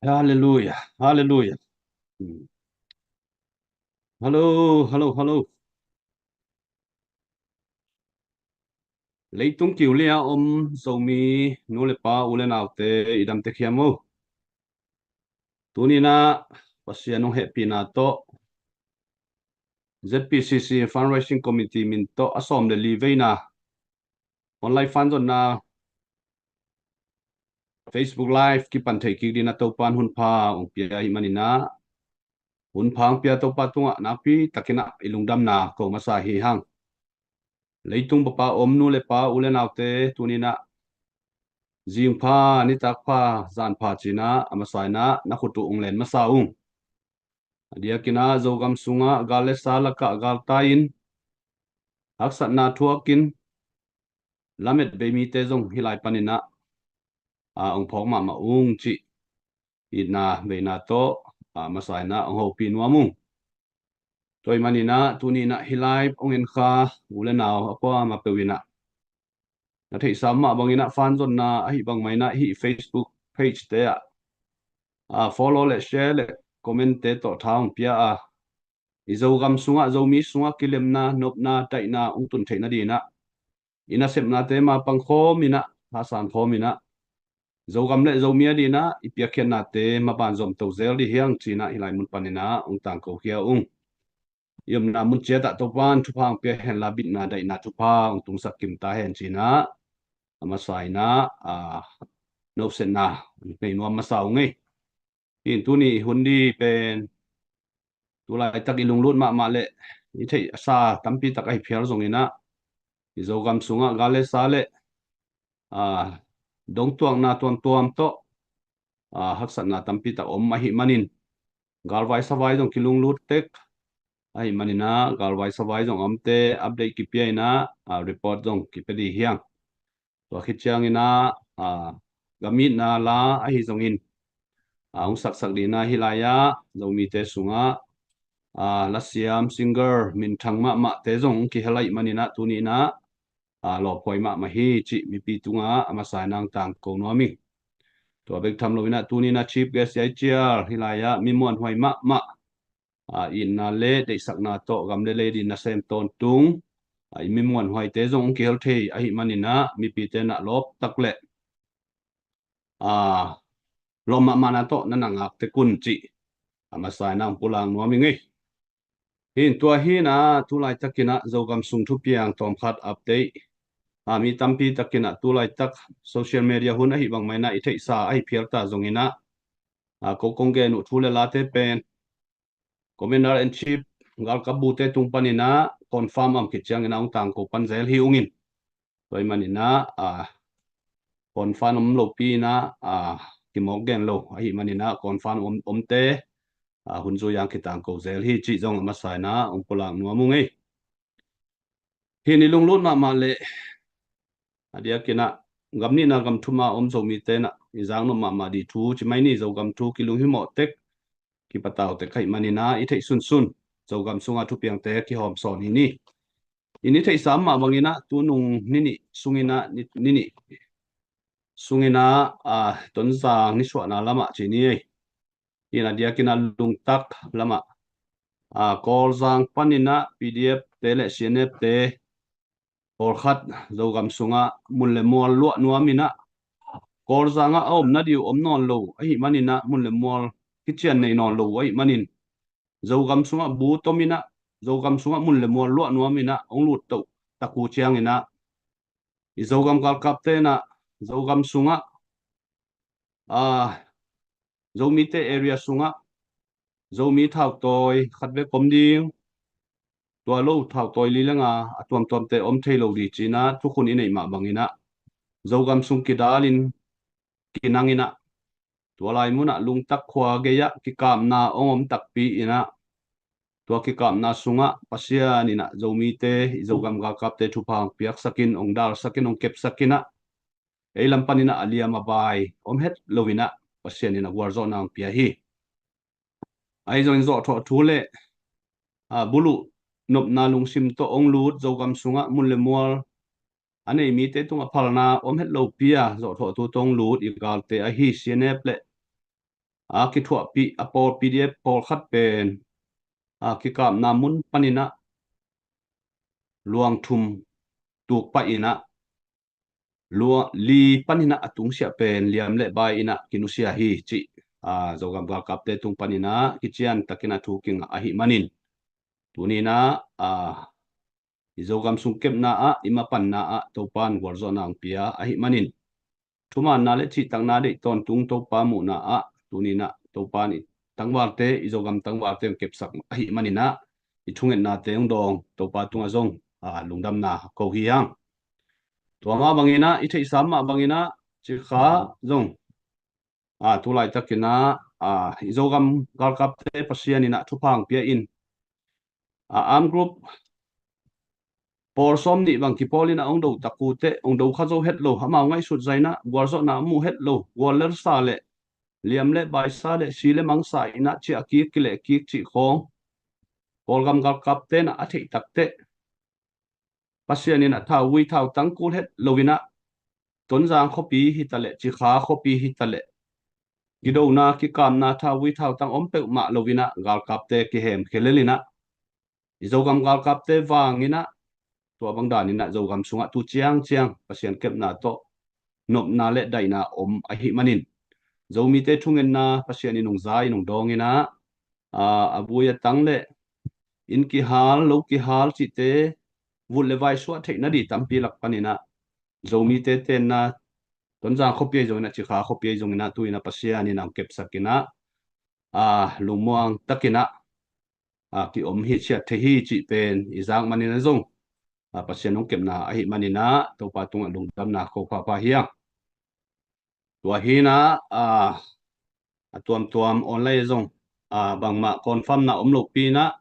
Hallelujah, hallelujah. Ừ. Hello, hello, hello. Lấy tung kiểu lia dầu mi nô lệ pa ule nào te idam te khiamo. Tuni na pasianong happy na to ZPCC Fundraising Committee min to asom de live na online fund on na Facebook Live ki pan thei ki dina to pan hun pa ong pia hi manina hun phang pia to pa tunga na pi takina ilungdam na ko masa hi hang. Leitung pa nu le pa ule nào te tuni na riêng pha ni tak pha zan pha china amasai na khutu unglen masaung dia kina zogam sunga gale sala ka gal tain aksat na thuakin lamet be mi te zong hilai panina a ong phok ma ung chi ina be na to masai na ong ho pin wamung toy manina tuni na hilai ong en kha ule naw apa ma pewina na thei sama bangina fan zon na hi bang mai na hi Facebook page te follow le share le comment te to thang pia izo gam sunga zo mi sunga kilem na nop na tai na ung tun theina di na ina sep na te ma pang kho mina ha san kho mina zo gam le zo mi di na ipia khen na te ma ban zom to zel di hiang china hilai mun panina ung tang ko khia ung yum na mun che ta to pan thu phang pe hen la bit na dai na thu phang tung sak kim ta hen china ama sai na a no sen na nei no ma sau ngai in tu ni hundi pen tu lai tak ilung lut ma le ni thei sa tampi tak ai phial zong ina izogam sunga gale sale a dong tuang na tuam tuam to haksat na tampi tak om mahi manin galwai sawai jong kilung lut tek ai manina galwai sawai jong amte update ki pia ina report jong ki pedi hiang to khichiang ina a gamit na la ai jong in ong sak sak dina hilaya zomi te sunga lasiam singer min thangma ma te zong ki helai manina tunina lo poi ma hi chi mi pi tunga ama sa nang tang ko no mi to bek tham lo ina tunina chief guest ai chia hilaya mi mon hoi ma in na le de sak na to gam le di na sem ton tung ai mi mon hoi te zong ki hel thei ai manina mi pi te na lop tak le a lo ma na to na ngak te kun chi ama sa nang pulang no mi ngai hin tua hi na tu lai takina zogam sung thu piang tom khat update mi tampi takina tu lai tak social media hun hi bang mai na i thei sa ai phial ta zongina ko kongge nu thule la te pen commander in chief gal kabu te tung panina confirm am kichang ina ong tang ko pan zel hi ungin toy manina confirm lo pi na ki mok gen lo hi manina confirm te hun zo yang ki tang ko zel hi chi zong ma sai na ong polang nu mu ngei hi ni lung lut ma le adia kina gamni na gam thuma zo mi te na izang no ma di thu chi mai ni zo gam thu ki lung hi mo tek ki pataw te khai mani na i thei sun sun zo gam sunga thu piang te ki hom son hi ni ini thei sam ma bangina tu nung ni ni sungina ni ni sungina ton zang ni swa na lama chi ni ina dia kina lung tak lama kol zang panina PDF te le CNF te or khat zo gam sunga mun le mol lo nuamina kor zanga om na diu om non lo ai manina mun le mol kitchen nei non lo ai manin zo gam sunga bu tomina zo gam sunga mun le mol lo nuamina ong lut to taku chiang ina I zo gam kal kap te na zo gam sunga a zo mi te area sunga zo mi thau toy khat ve kom ding tua lo thau toy li langa atuam tom te om thei lo di china thu khun i nei ma bangina zo gam sung ki dalin kinangina tua lai muna lung tak khwa ge ya ki kam na ongom tak pi ina tua ki kam na sunga pasia ni na zomi te zogam ga kap te thu phang piak sakin ong dal sakin ong kep sakina ei lampanina alia mabai om het lovina pasia ni na warzo nang pia hi ai zo in zo tho thule bulu nop na lung sim to ong lut zogam sunga mun le mual anei mi te tunga phalna om het lo pia zo tho tu tong lut I gal te a hi siene ple ki thua pi apol PDF pol khat pen ki kam namun panina luang thum tuk pa ina lua li panina atung sia pen liam le bai ina kinusia hi chi zogam gal kap te tung panina kichian takina thu king a hi manin tunina izogam sungkep na ima pan na topan warzo nang pia a hi manin thuma na le chi tang na de ton tung to pa mu na tunina topan tangwar te izogam tangwar te kep sak a hi manina i thungen na te dong topa tunga zong lungdam na ko hi yang tuama bangina i thei sam ma bangina chi kha zong tu lai takina izogam gal kap te pasianina thupang pia in am group por som ni bang ki polina ong do takute ong do khazo het lo hama ngai sut zaina warzo na mu het lo waler sa le liam le bai sa le si le mang sa ina chi aki ki le ki chi khong polgam gal kap te na athi takte pasianina tha wi thau tang kul het lovina ton jang khopi hi tale chi kha khopi hi tale gido na ki kam na tha wi thau tang om pe ma lovina gal kap te ki hem khelelina izogam gal kap te wangina tua bang dan ina zogam sunga tu chiang chiang pasien kep na to nop na le dai na om a hi manin zomi te thungen na pasien inung zai nung dong ina abuya tang le in ki hal lo ki hal chi te vul le vai suat thei na di tampi lak panina zomi te ten na ton jang khopie zong na chi kha khopie zong na tu ina pasian ina kep sakina lumuang takina ki om hi chia the hi chi pen izang manina zong pasien ong kep na a hi manina to pa tung lung dam na ko pa hiang tua hi na tuam tuam online zong bang ma confirm na om lo pi na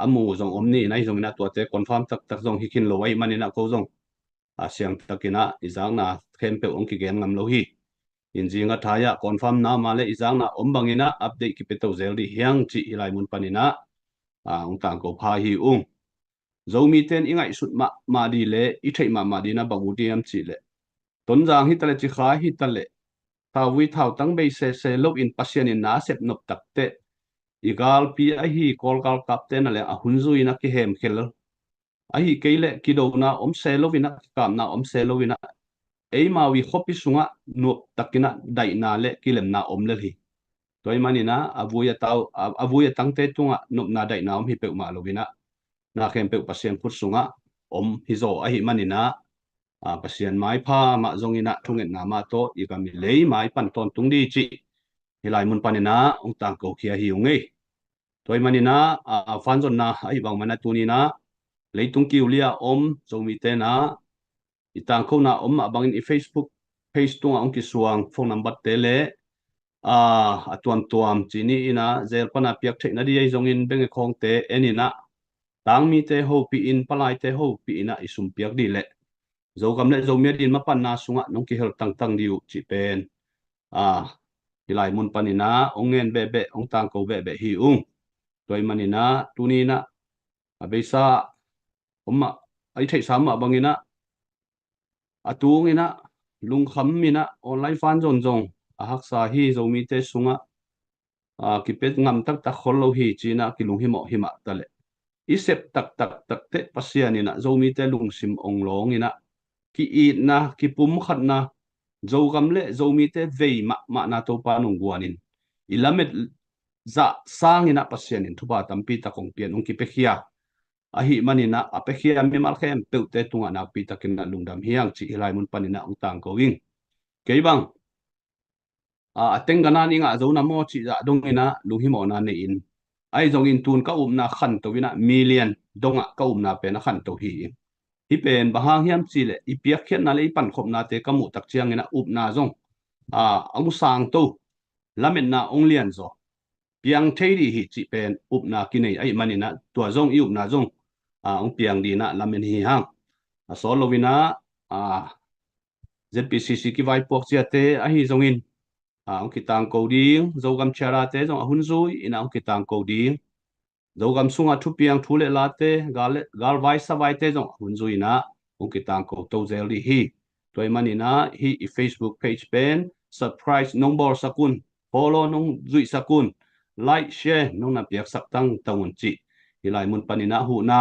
amu zong om ni nai zong na tua te confirm tak tak zong hi kin lo ai manina ko zong siang takina izang na khem pe ong ki gen ngam lo hi in jinga thaya confirm na ma le izang na om bangina update ki pe to zel di hiang chi hilai mun panina ong tang ko pha hi zomi ten ingai sut ma di le i thei ma di na bangu diam chi le ton jang hi tale chi kha hi tale ta wi thau tang be se log in pasien in na sep nop tak te igal pi a hi kol kal kap te na le a hunzu ina ki hem khel a hi keile ki do na om se lovina kam na om se lovina ei ma wi khopi sunga nop takina dai na le kilem na om le hi toy manina avuya tang te tunga nop na dai na om hi pe ma lovina na khem pe pasien phut sunga om hi zo a hi manina pasien mai pha ma zongina thungen na ma to i kami lei mai pan ton tung di chi hilai mun panina ong tang ko khia hi ungei toy manina fan zon na ai bang mana tunina leitung kiulia om zomi te na itang ko na om abangin i Facebook page tunga ong ki suang phone number te le atuam tuam chini ina zel pana piak the na di ai zongin benge khong te enina tang mi te ho pi in palai te ho pi ina isum piak di le zo gam le zo mi din ma pan na sunga nong ki hel tang tang diu chi pen hilai mun panina ongen be ong tang ko be hi toy manina tunina abesa omma ai thei sam ma bangina atungina lungkham mina online fan zon zong ahak sa hi zo mi te sunga kipet ngam tak tak khol lo hi china ki lung hi mo hi ma tale isep tak tak tak te pasianina zo mi te lung sim ong long ina ki i na ki pum khat na zo gam le zo mi te vei ma na to pa nong guanin ilamet za sang ina pasianin thupa tampi ta kong pian ong ki pe khia a hi manina a pe khia mi mal khem pe te tunga na pi takin na lungdam hiang chi hilai mun panina ong tang ko wing ke bang ateng gana ni nga zo na mo chi za dong ina lung hi mo na ne in ai zong in tun ka na khan to wina million donga ka na pe na khan to hi hi pen bahang hiam chi le i piak khian na le i pan khop na te kamu tak chiang ina na zong ang sang to lamen na ong lian zo piang thei ri hi chi pen na ki nei ai manina tua zong i na zong ong piang di na lamen hi hang so lovina ZPCC ki vai pok chia te a hi zong in ông kitang ko ding zogam chara te zong hun zui ina ông kitang ko ding zogam sunga thu piang thu le la te gal vai sa vai te zong hun zui na ông kitang ko to zel hi toy manina hi Facebook page pen surprise number sakun follow nung zui sakun like share nung na piak sak tang tangun chi hilai mun panina hu na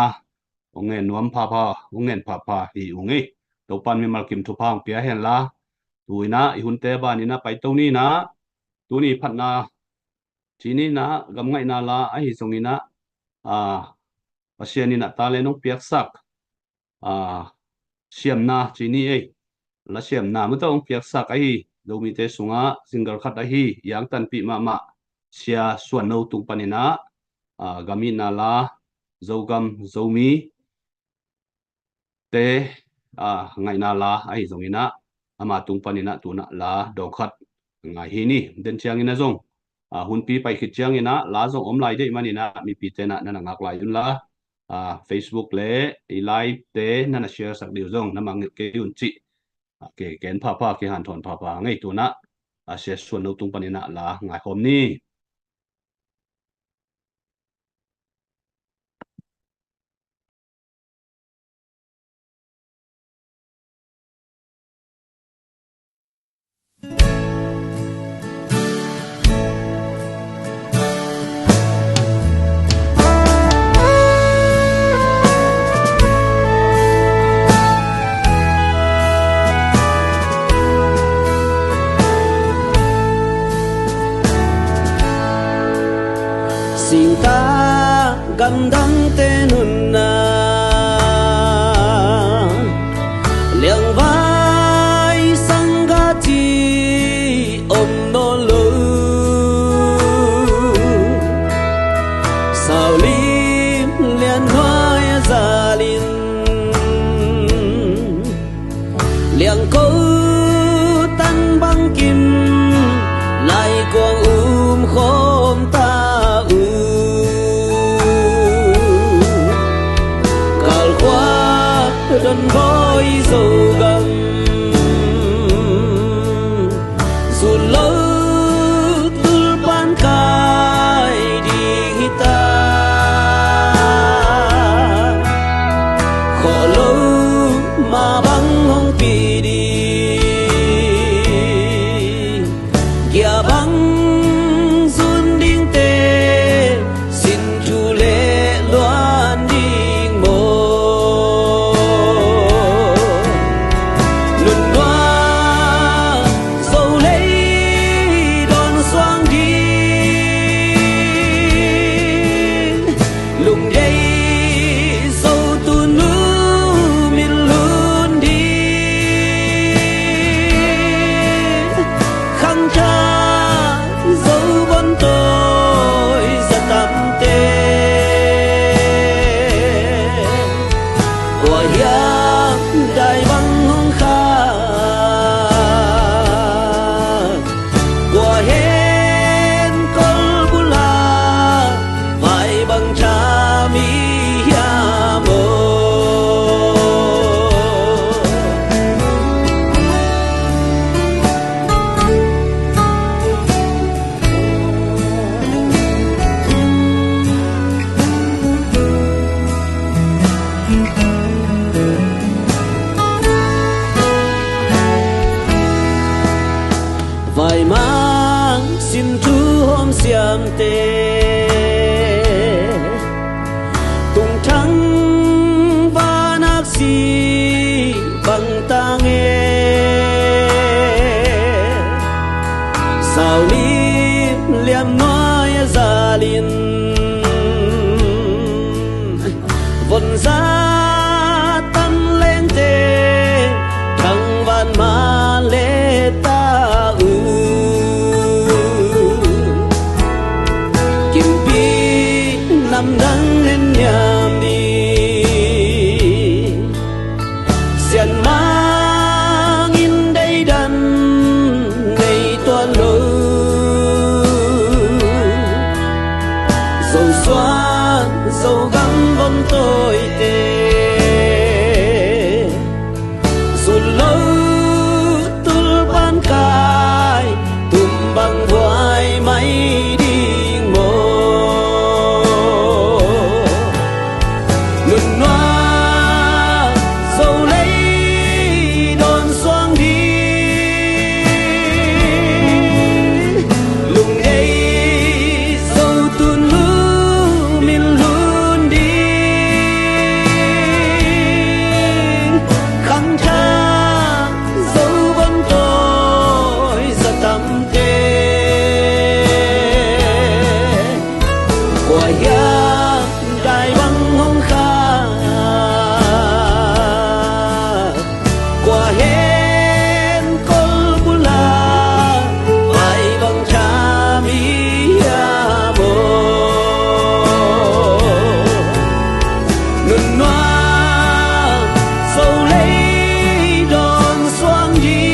ongen nuam pha pha ongen pha pha hi ungi to pan mi malkim thu phang pia hen la tuina I hun te ba ni na pai to ni na tu ni phat na chini na gam ngai na la a hi songi na pasian ni na ta le nung piak sak siam na chini la siam na mu tong piak sak ai do mi te sunga single khat ai yang tan pi ma sia suan no tung panina gami na la zogam zomi te ngai na la ai zongina ama tung panina tu na la do khat ngai hi ni den chiang ina zong hun pi pai khit chiang ina la zong om lai de manina mi pi te na na ngak lai dun la Facebook le I live te na na share sak diu zong na mang ke yun chi ke ken pha pha ke han thon pha pha ngai tu na se suan no tung panina la ngai hom ni Sinta gandang tenun na liang vai sangati om no lu sao lim lian hoa gia lin liang câu tan băng kim lại quang khom ta đơn voi dầu gầm dù lỡ tư ban cài đi ta khó lâu mà băng không bị đi kia băng run đinh tê xin chu lệ loan đinh mồ vài mang xin thứ hôm xiêm tê tung trắng và nát xì bằng ta nghe sao lim liam nói ra liền vần ra tăng lên tê thằng van ma lê ta nam đắng nên nhàm đi xiên mang in đây đàn ngày toàn lối dầu xoan dầu gắng vẫn tôi tê rồi lâu tư ban cài tùm bằng vai máy đi qua hen col bula vai bằng cha mi amo nun noa sâu lấy đòn xoang gì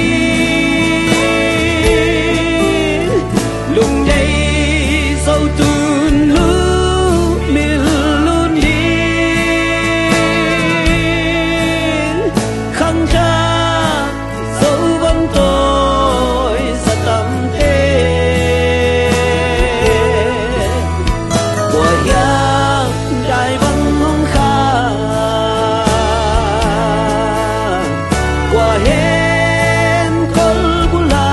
lùng đây sâu tuôn lũ mil luôn đi khăng cha dấu vân tôi sa tâm thế của ya đại vân hong kha của hen col bula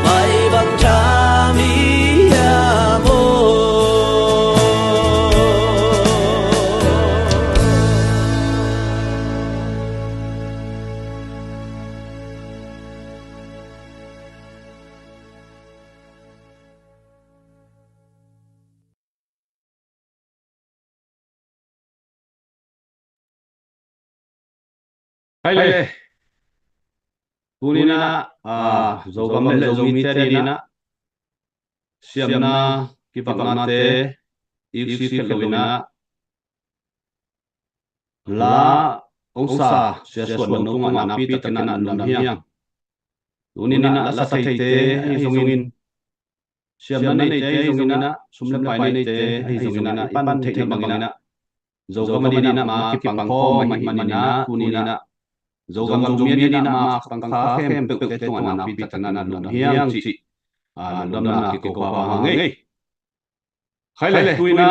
vai bằng cha mi amo hay lệ kunina zo gam le zo mi te dina siam na ki bak na te ik si khel lovina la ông sa sia suan no tunga na pi takina nan dam hiang kunina la sa thei te ai zongin siam na nei te zongina sum le pai nei te ai zongina ipan thei na bangina zo gam dina ma ki pang kho ma hi manina kunina zo gam zo mi dina ma pang kha khem pe te tunga na pi takina nan dam hiang chi dam na ki ko pa ma ngei khai le tuina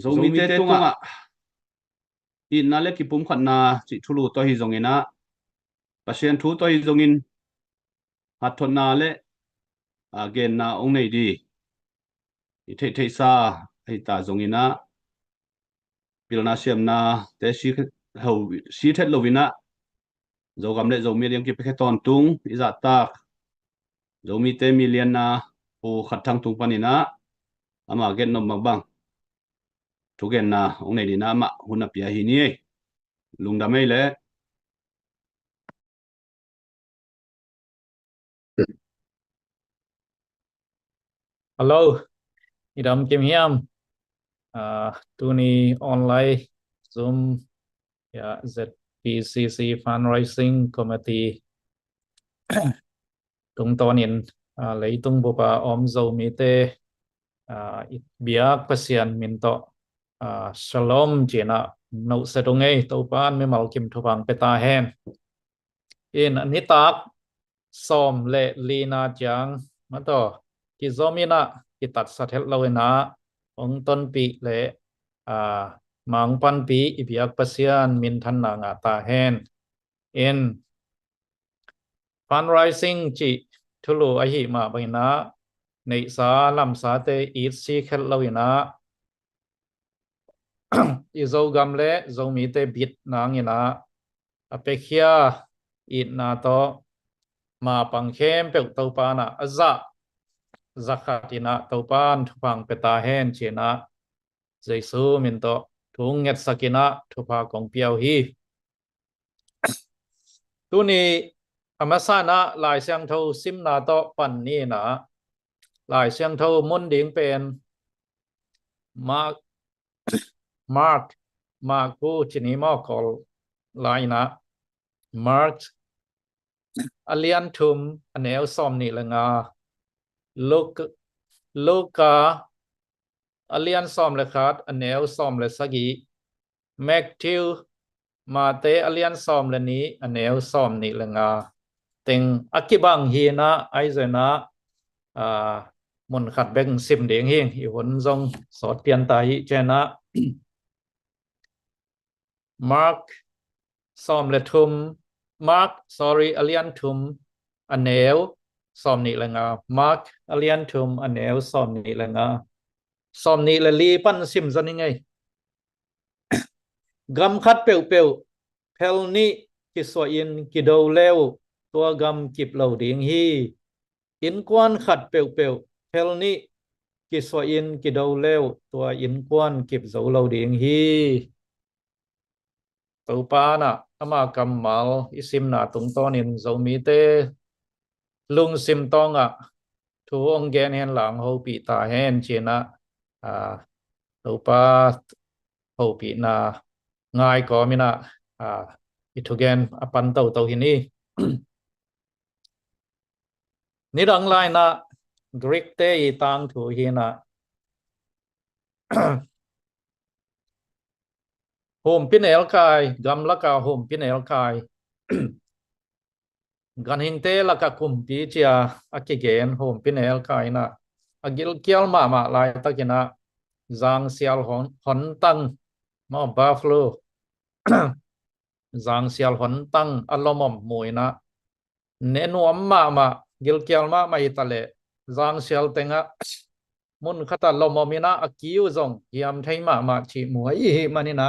zo mi te tunga in na le ki pum khat na chi thulu to hi zongina pasien thu to hi zongin hat thon na le again na ong nei di i thei thei sa ai ta zongina pilna siam na te si ho si thet lovina zo gam le zo mi riam ki pe ton tung i za tak zo mi te million na o khat thang tung panina ama gen nom bang thu gen na ong nei di na ma hunna pia hi ni lungda mai le Hello, idam kim hiam. Tuni online Zoom ya ZPCC fundraising committee tung tonin lấy tung bopa om zo mi te biak pasian minto shalom jena no sedonge topan me mal kim thupang peta hen in anitak som le lina jang mato ki zomina ki tat sathel lawena ong ton pi le mang pan pi ibiak pasian min than na nga ta hen in fundraising chi thulu a hi ma baina nei sa lam sa te it si khel lawena izo gam le zo mi te bit nang ina apekhia it na to ma pang khem pe to pa na aza zakatina topan thupang peta hen china jaisu min to thung nget sakina thupa kong piao hi tuni amasana lai siang tho sim na to pan ni na lai siang tho mun ding pen mark ku chini mo kol lai na mark alian thum anel som ni langa Luka alian som le khat anel som le sagi Matthew mate alian som le ni anel som ni lenga teng akibang hi na aizena mun khat beng sim ding hi hon zong sot pian ta hi chena Mark som le thum Mark sorry alian thum anel som ni lenga Mark alian thum anel som ni lenga som ni le li pan sim zani ngai gam khat peu peu phel ni ki so in ki do lew tua gam kip lo ding hi in kwan khat peu peu phel ni ki so in ki do lew tua in kwan kip zo lo ding hi tàu pa na ama kamal isim na tung ton in zomi te lung sim tong thu ông gen hen lang ho pi ta hen china tàu pa ho pi na ngai ko mina ithugen apan tàu tàu hini ni dang lai na Greek te i tang thu hi na home pinel kai gam la ka home pinel kai gan hing te la ka kum pi chia akigen home pinel kai na agil kial ma lai takina zang sial hon tang ma buffalo zang sial hon tang alomom muina nenuam ma gil kial ma itale zang sial tenga mun khata lomomina akiu zong yam thai ma chi muai hi manina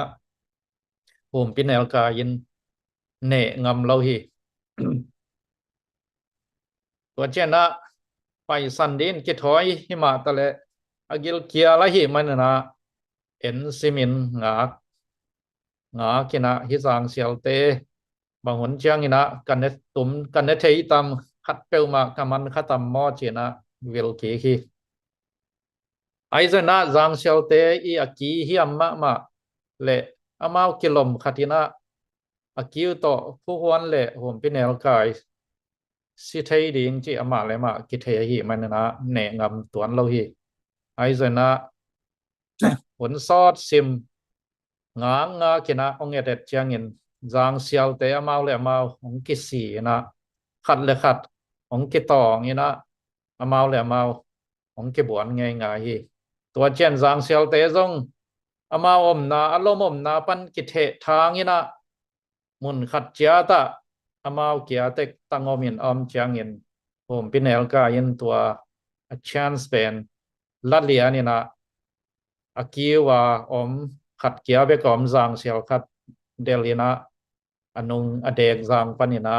home pinel ka in ne ngam lo hiตัวเจนะไปสันดินกิถอยหิมาตะเลอกิลเกียละหิมันนะเอ็นซิมินงากินะฮิซางเซียลเตบางหนเจียงอินะกันเนตุมกันเนเทยตามขัดเปลมากำมันขัดตามมอเจนะวิลกีฮีไอเจนะจางเซียลเตอีอากีฮิอัมมาเลอามาวกิลมขัดินะอากิวโตผู้ฮวนเลผมเป็นเอลกายสิเทยดิงจีอามาเลยมากิเทยฮีมันนะเนงำตัวเราฮีไอเจนะผลซอดซิมงากินะองเอเดเจียงอินจางเซียลเตอามาเลยอามาองกิสีนะขัดเลยขัดองกิตองนี่นะอามาเลยอามาองกิบวนไงฮีตัวเจนจางเซียลเตจงอามาอมนาอารมณ์อมนาปันกิเททางนี่นะมุนขัดเจียตาอามาเกียเตกตังอมินอมเจียงอินผมเป็นเอลกายินตัวชานสเปนลัดเลียนี่นะอากิวว่าอมขัดเกียเบกอมจางเซียวขัดเดลีนะอนุงอเดกจางปันนี่นะ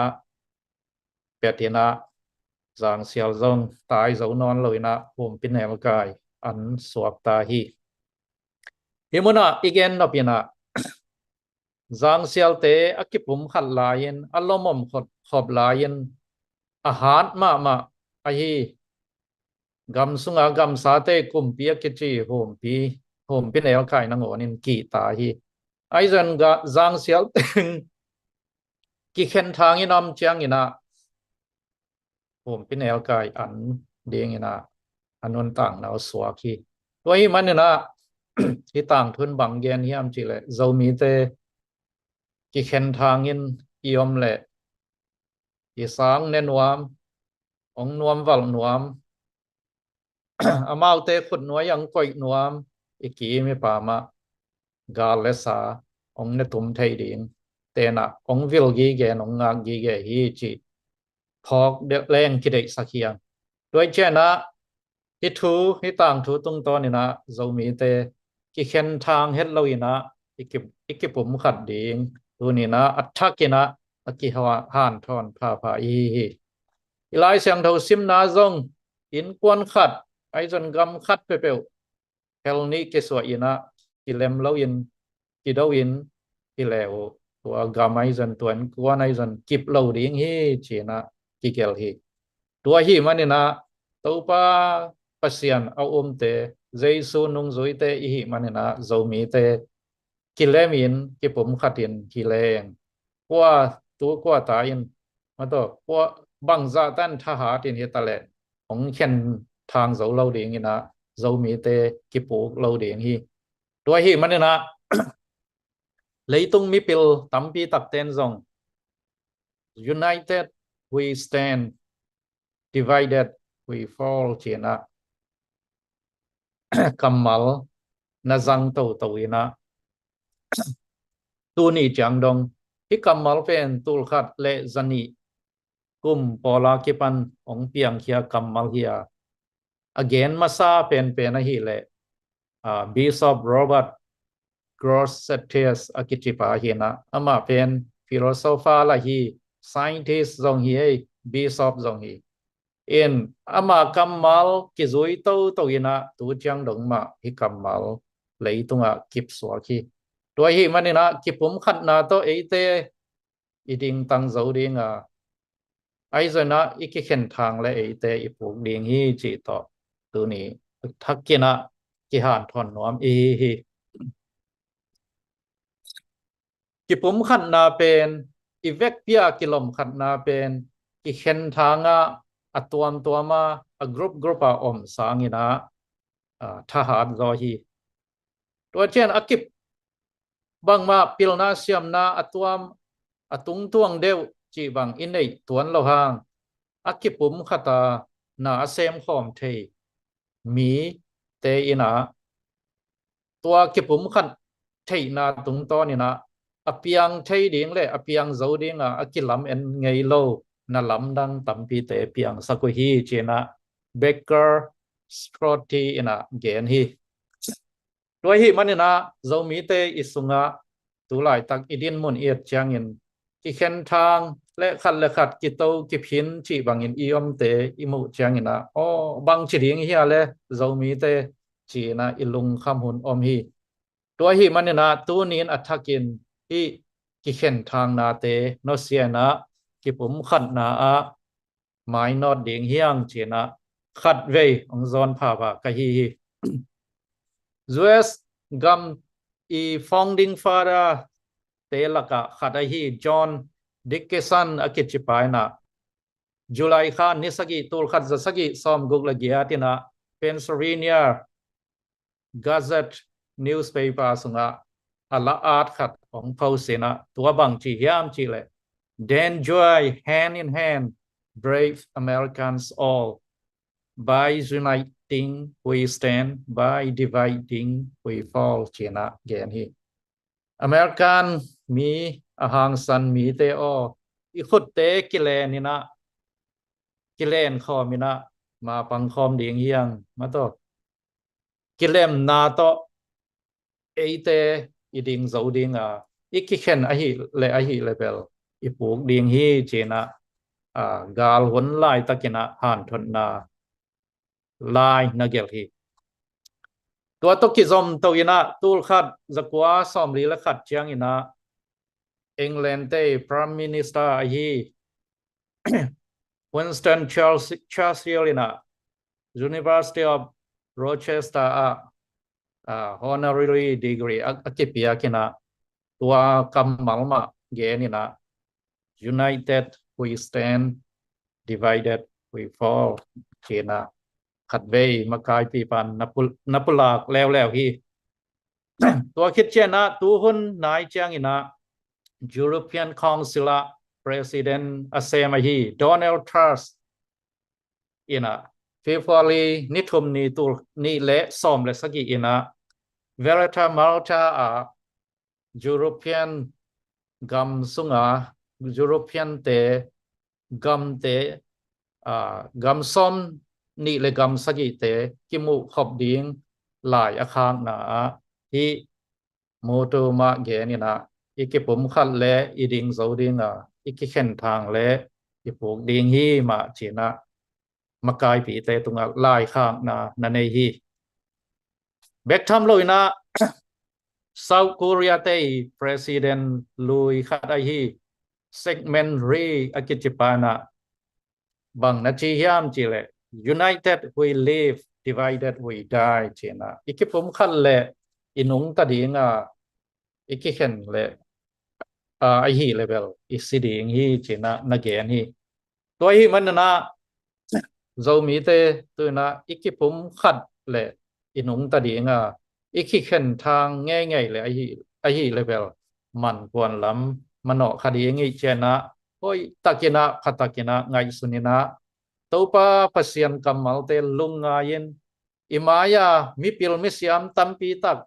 เปียตินะจางเซียวจงตายเจ้านอนเลยนะผมเป็นเอลกายอันสวบตาฮีฮิมุนะอีกเอ็นนอปีนะจางเซียลเตอกิปุมขัดลายินอารมณ์ขอบลายินอาหารมาไอฮีกำสุงกำสาเตกุมปีกิจีโฮมเป็นเอลกายนังโอนินกีตาฮีไอจันกะจางเซียลเตงกิเข็นทางอินอมเจียงอินะโฮมเป็นเอลกายอันเดียงอินะอันนนต่างนาวสวากีตัวฮีมันนะที่ต่างทุนบังเกนฮิมจิเลเจ้ามีเตกิเข็นทางอินอิอมเลอีสางเนนวามองนวมวัลนวมอามาเตขุดนัวยังก่อยนวมอีกีมีป่ามากาเลสาองเนตุมไทยดิงเตนะองวิลกีเกนองงากกีเกฮีจีพอกเดแรงกิเดสักเฮียงด้วยเจนะฮิทูฮิต่างทูตรงตอนนี่นะเจ้ามีเตกิเข็นทางเฮ็ดเราอีนะอีกิผมขัดดิงตัวนี้นะอัตทักินะอกิฮวาหานทอนพาอีอีไลเสียงเท่าซิมนาจงอินกวนขัดไอจนกำขัดเปเปวเฮลนี้กิสวอินะกิเลมเราอินกิดาวินกิเลวตัวกำไอจนตัวกวนไอจนกิบเราดิ้งฮีจีนะกิเกลฮีตัวฮีมันนี่นะตัวป้าปัสยันเอาเตเจสูนุงจุยเตอีฮีมันนี่นะเจ้ามีเตกิเลมินกิผมขัดอินกิเลงกว่าตัวกว่าตายินมาตัวกว่าบังซาตันทหารอินเฮตเลของเข็นทางเจ้าเราเดียงนะเจ้ามีเตกิปูเราเดียงฮีตัวฮีมันนะเลยต้องมีปิลตั้มปีตักเต้นซง United we stand divided we fall เจนะกัมมัลนาจังโตอินะตัวนี้จังดงที่กัมมัลเป็นตุลขัดเลจันีกุมปอลากิปันองเปียงเฮียกัมมัลเฮียagain มาซาเป็นนะฮีเลBishop Robert Grosseteste อากิจิปาฮีนะอามาเป็นฟิโลโซฟาละฮี scientist จงฮี Bishop จงฮีเอ็นอามากัมมัลกิจุยโตอินะตัวจังดงมาฮิกัมมัลเลยตุงกิบสวาคี ตัวhi manina kipum khat na to eite iding tang zo ding ai zona ikikhen thang le eite ipuk ding hi chi to tu ni thakina ki han thon nom hi kipum khat na pen ivek pia kilom khat na pen ki khen thanga atuam tuama a group a om sangina thahat zo hiตัวเช่นอากิบบางมาพิลนาเซียมนาอตวมอตุงตวงเดวจีบางอินในตวนเราหางอากิบปุ่มขตานาเซมขอมเทมีเตอินาตัวกิบปุ่มขันเทนาตุงตอนี่นะอเปียงเทดิ้งเลยอเปียงโจดิ้งอากิลัมเอ็นไงโลนาลัมดังตัมปีเตเปียงสักุฮีเจนะเบเกอร์สตรอตีอินะเกนฮีด้วยหิมันนะเจ้ามีเตอิสุงะตุลายตักอิดินมุนเอียดจางอินกิเข็นทางและขัดกิโตกิพินจีบางอินอิอมเตอิมุจางอินะอ๋อบางจีดิงเฮียเลยเจ้ามีเตจีนะอิลุงคำหุนอมฮีด้วยหิมันนะตัวนี้อัฐกินอีกิเข็นทางนาเตโนเซียนะกิปุ่มขัดนาอะไม้นอดดิงเฮียงจีนะขัดเวองซอนภาพะกะฮี US gam i founding father telaka khadai John Dickinson akichipaina July khan nisagi tul khat zasagi som gugla giatina Pennsylvania Gazette newspaper sunga ala art khat ong pausena tua bang chi hiam chi le Dan Joy hand in hand brave Americans all by uniting we stand by dividing we fall เจนะเกนฮีอเมริกันมีอาหางสันมีเตออีขุดเตกิเลนนี่นะกิเลนคอมินะมาปังคอมเดียงเฮียงมาโตกิเลมนาโตเอเตอีดิงโซดิงอีกิเข็นอหิเลอหิเลเบลอีปูกเดียงฮีเจนะกาลหนลายตะกินะหันทนนาลายนักเกลฮีตัวตกิจอมตัวอินะตูลขัดจักว่าสอมลีและขัดเชียงอินะอังกฤษเต Prime Minister ฮี Winston Churchill อินะ University of Rochester honorary degree อักเปียกินะตัวกำมัลมาเกนินะ United we stand divided we fall เจนะขัดเวมากายปีปันนับลากแล้วฮีตัวคิดเช่นนะตัวหุ่นนายเจียงอินะ European Council President อาเซมาฮี Donald Tusk อินะฟีฟอลีนิทุมนีตัวนี่เละซ้อมและสกีอินะ Verita Malta European กัมสุงEuropean เตกัมเตกัมซ้อมนี่เลยกำสกิเตกิมุขบดิ้งหลายอาคารนะที่โมโตมาเกนี่นะอีกผมขัดและอีดิงโซดิงอีกเข็นทางและอีปลูกดิ้งฮีมาจีนะมากายปีเตตรงหลายข้างนะนั่นเองฮีเบกทำเลยนะ South Korea เต President ลุยขัดไอฮีเซกเมนรีอากิจิปานะบางนาทียามจีเลUnited we live, divided we die เจนะอีกผมขันเละอินุงตาดีงอีกเข็นเละไอฮีเลเวลอีสิดีงฮีเจนะนักเกนฮีตัวฮีมันนะเจ้ามีเตตัวนะอีกผมขัดเละอินุงตาดีงอีกเข็นทางง่ายๆเลยไอฮีเลเวลมันควรล้ำมันออกคดีงี้เจนะโอ้ยตะกินะพัตตะกินะไงสุนินะตัวป้าพัศยันกัมมัลเตลุงงายินอิมายามิพิลมิสยามตัมปีตัก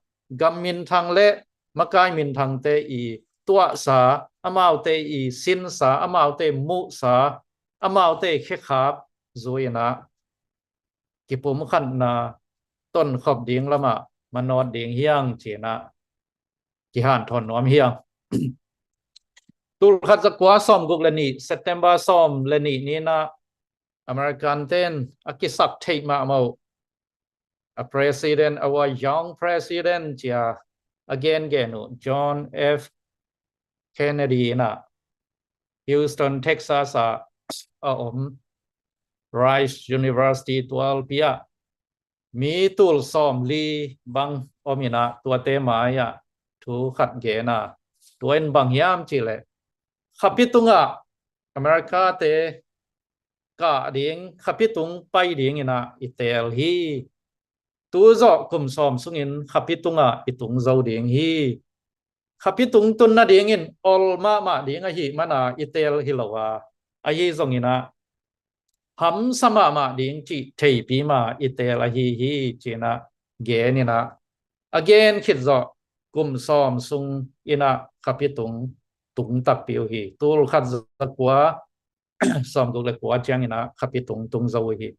กัมมินทางเละมากายมินทางเตอีตัวสาอมาวเตอีสินสาอมาวเตมุสาอมาวเตเขขาบจุยนะกิปุมขันนาต้นขอบดิ่งละมานอนดิ่งเฮียงเจนะกิหานทอนน้อมเฮียงตุลขัดจักว่าซ้อมกุกเลนีเซปเทมเบอร์ซ้อมเลนีนี่นะอเมริกันเต้นอากิสักเทมาเอาpresident our young president เจ้า again genu John F Kennedy na Houston Texas Rice University 12 pia mi tul som li bang omina tua te maya thu khat ge na tuen bang yam chile khapitunga America te ka ding khapitung pai ding ina itel hi tu zo kum som sungin khapitunga itung zo ding hi khapitung tun na ding in ol ma ding a hi mana itel hilawa a hi zongina hum sama ma ding chi thei pi ma itel a hi china ge ni na again khit zo kum som sung ina khapitung tung tap piu hi tul khat zakwa som du le kwa chang ina khapitung tung zo hi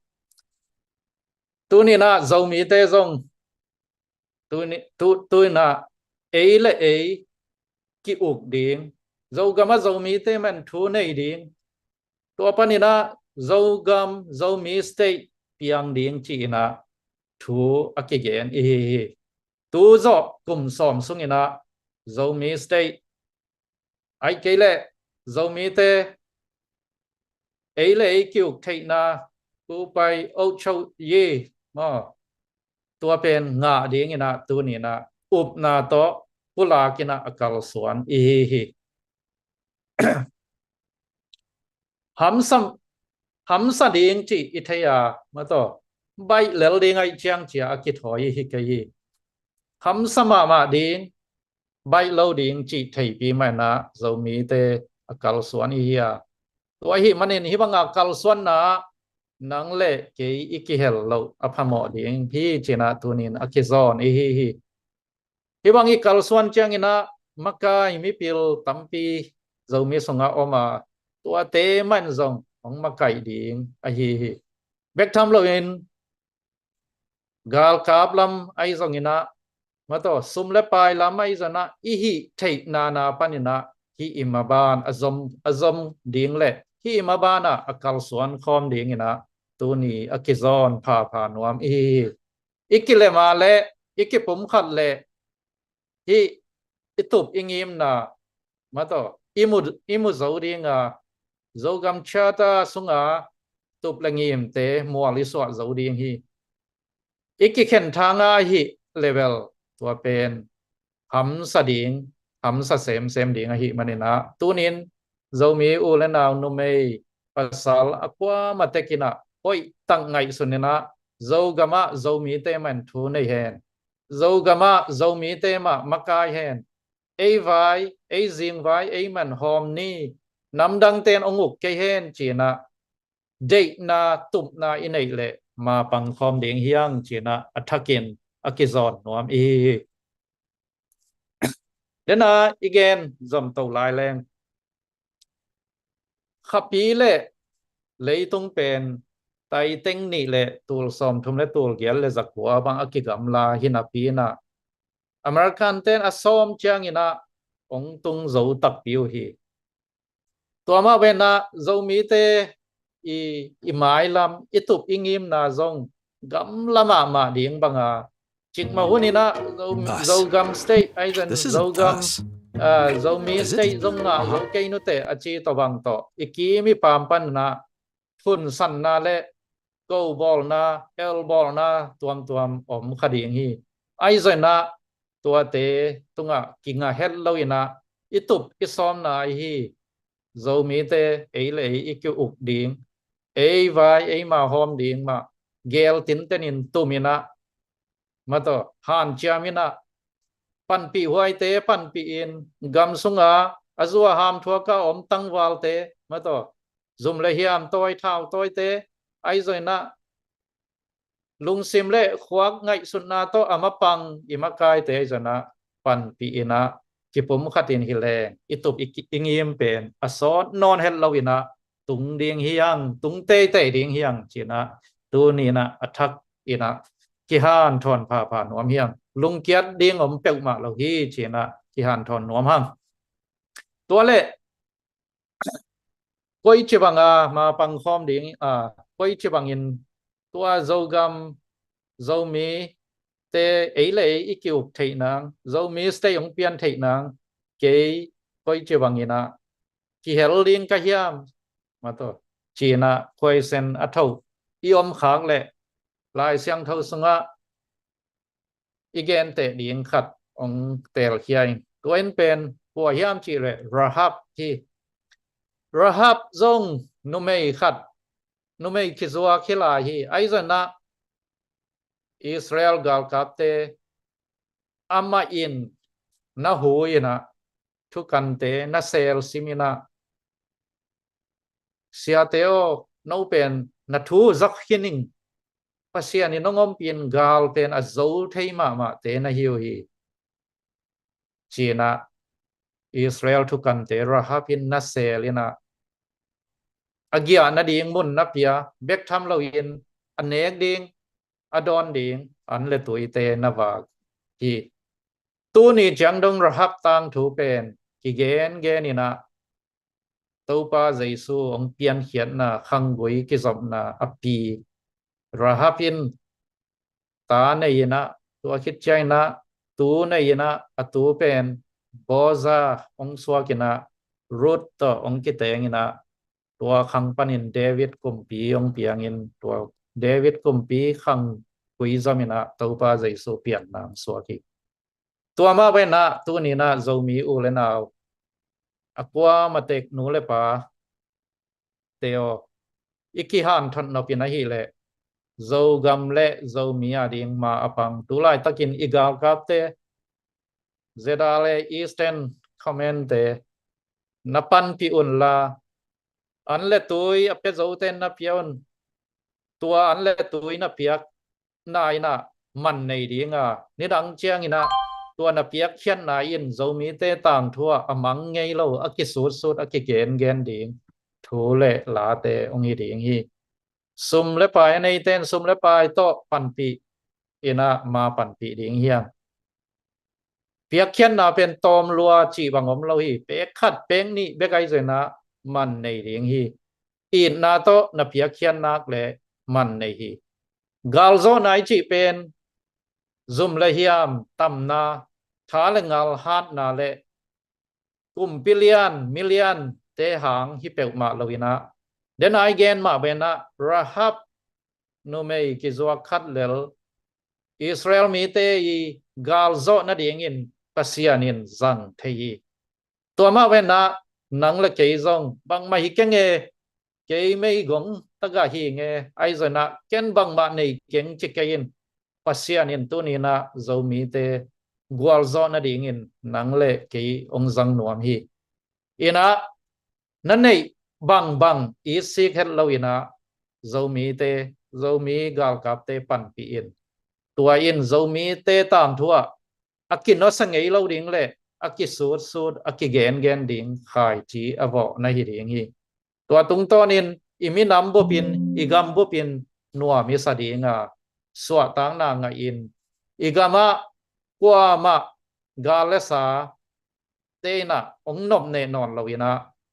tu ni na zo mi te zong tu na ấy là ấy ki uk ding zo gama zo mi te man thu nei ding to panina zo gam zo mi state piang ding chi na thu akigen hi tu zo kum som sung ina zo mi state ai ke le zo mi te ấy là ấy ki uk thei na tu pai au chau ye ma tua pen nga ding ina tu ni na up na to pula kina akal suan hi hamsa ding chi ithaya ma to bai lel ding ai chiang chia ki thoi hi kai hamsa ma ding bai lo ding chi thei pi ma na zo mi te akal suan hi ya to hi manin hi bang akal suan na nang le ke ikihel lo aphamo ding hi china tunin akizon hi hi bang ikal suan chiang ina makai mi pil tampi zo mi songa oma tua te man zong ong makai ding a hi bek tham lo in gal kap lam ai zong ina ma to sum le pai lam ai zana i hi thei na panina hi imaban azom ding le hi imabana akal suan khom ding ina tu ni akizon pha nuam ikile ma le ikipum khat le hi itup ingim na ma to imu zo ding zo gam chata sunga tup langim te muali so zo ding hi ikikhen thanga hi level tua pen hamsa ding hamsa sem ding hi manina tunin zo mi u le naw nu mei pasal akwa matekina oi tang ngai sunina zo gama zo mi te man thu nei hen zo gama zo mi te ma makai hen ei vai ei jing vai ei man hom ni nam dang ten onguk ke hen china date na tup na inei le ma pang khom ding hiang china athakin akizon nuam dena again zom to lai leng khapi le leitung pen tai teng ni le tul som thum le tul gel le zakwa bang akigam la hinapi na American ten asom chang ina ong tung zo tak piu hi to ma ve na zo mi te i mai lam itup ingim na zong gam lama ma ding banga chik ma hunina zo gam state ai zan zo gam zo mi state zong na zo ke nu te achi to bang to iki mi pam pan na phun san na le go ball na el ball na tuam om khading hi ai zan na tua te tunga kinga het loina itup isom na hi zo mi te ei le ikyu uk ding ei vai ei ma hom ding ma gel tin tenin tumina ma to han chamina pan pi huai te pan pi in gam sunga azua ham thua ka om tang wal te ma to zum le hiam toi thau toi te ai zoi na lung sim le khwak ngai sunna to amapang imakai te jana pan pi ina kipum khatin hileng itup ingim pen asot non hel lawina tung ding hiang tung te ding hiang china tu ni na athak ina ki han thon pha nuam hiang lung kiat ding om peuk ma lo hi china ki han thon nuam hang to le koi chibanga ma pang khom ding koi chibangin tua zo gam zo mi te ấy lệ ý kiều thầy nàng dâu mi stay ông pian thầy nàng cái coi chưa bằng ina ki heralding ka hiam mà to chỉ na coi sen at thâu iom khang lệ lại sang thâu sunga igen te ding khat ông tel hiai toin pen po hiam chỉ lệ rahab zong numei khat numei kizwa khila hi aizana Israel gal kapte ama in na huina thukante na sel simina siateo no pen na thu zak hining pasian ni nongom pin gal pen azo theima ma te na hiu hi china Israel thukante rahapin na selina agia na ding mun na pia bek tham lo in anek ding adon ding an le tuite na wa hi tu ni chang dong rahap tang thu pen ki gen ina topa jaisu ong pian khian na khangoi ki zom na api rahapin ta na ina tu khit chai na tu na ina atu pen boza ong swakina root to ong ki teng ina tua khang panin David kumpi ong piangin tua David kumpi khang kui zamina topa jaisu pian nam swaki tua ma be na tu ni na zomi u le na akwa matek nu le pa teo iki han thon no pina hi le zo gam le zo mia ding ma apang tu lai takin igal kap te zedale eastern comment te napan pi un la an le tui ape zo ten na pion tua an le tui na piak na ina man nei dinga ni dang chiang ina tua na piak khian na in zo mi te tang thua amang ngei lo akisut akigen ding thu le la te ong hi ding hi sum le pai nei ten sum le pai to pan pi ina ma pan pi ding hiang piak khian na pen tom lua chi bangom lo hi pe khat peng ni be kai zena man nei ding hi in na to na piak khian nak le man nei hi gal zo nai chi pen zum le hiam tam na tha le ngal hat na le kum million te hang hi pe ma loina den ai gen ma bena rahab no mei ki zo khat lel Israel mi te i gal zo na ding in pasianin zang thei to ma bena nang le ke zong bang ma hi kenge ke mei gong taga hi nge ai zona ken bang ma nei keng chi kein pasianin tu ni na zo mi te gwal zo na ding in nang le ke ong zang nuam hi ina nan nei bang i si khet lo ina zo mi te zo mi gal kap te pan pi in tua in zo mi te tam thua akin no sangei lo ding le akisut akigen ding khai chi avo na hi ding hi tua tung ton in imi nam bo pin igam bo pin nuwa mi sa dinga swa tang na nga in igama kwa ma galesa te na ong nop ne non lo ina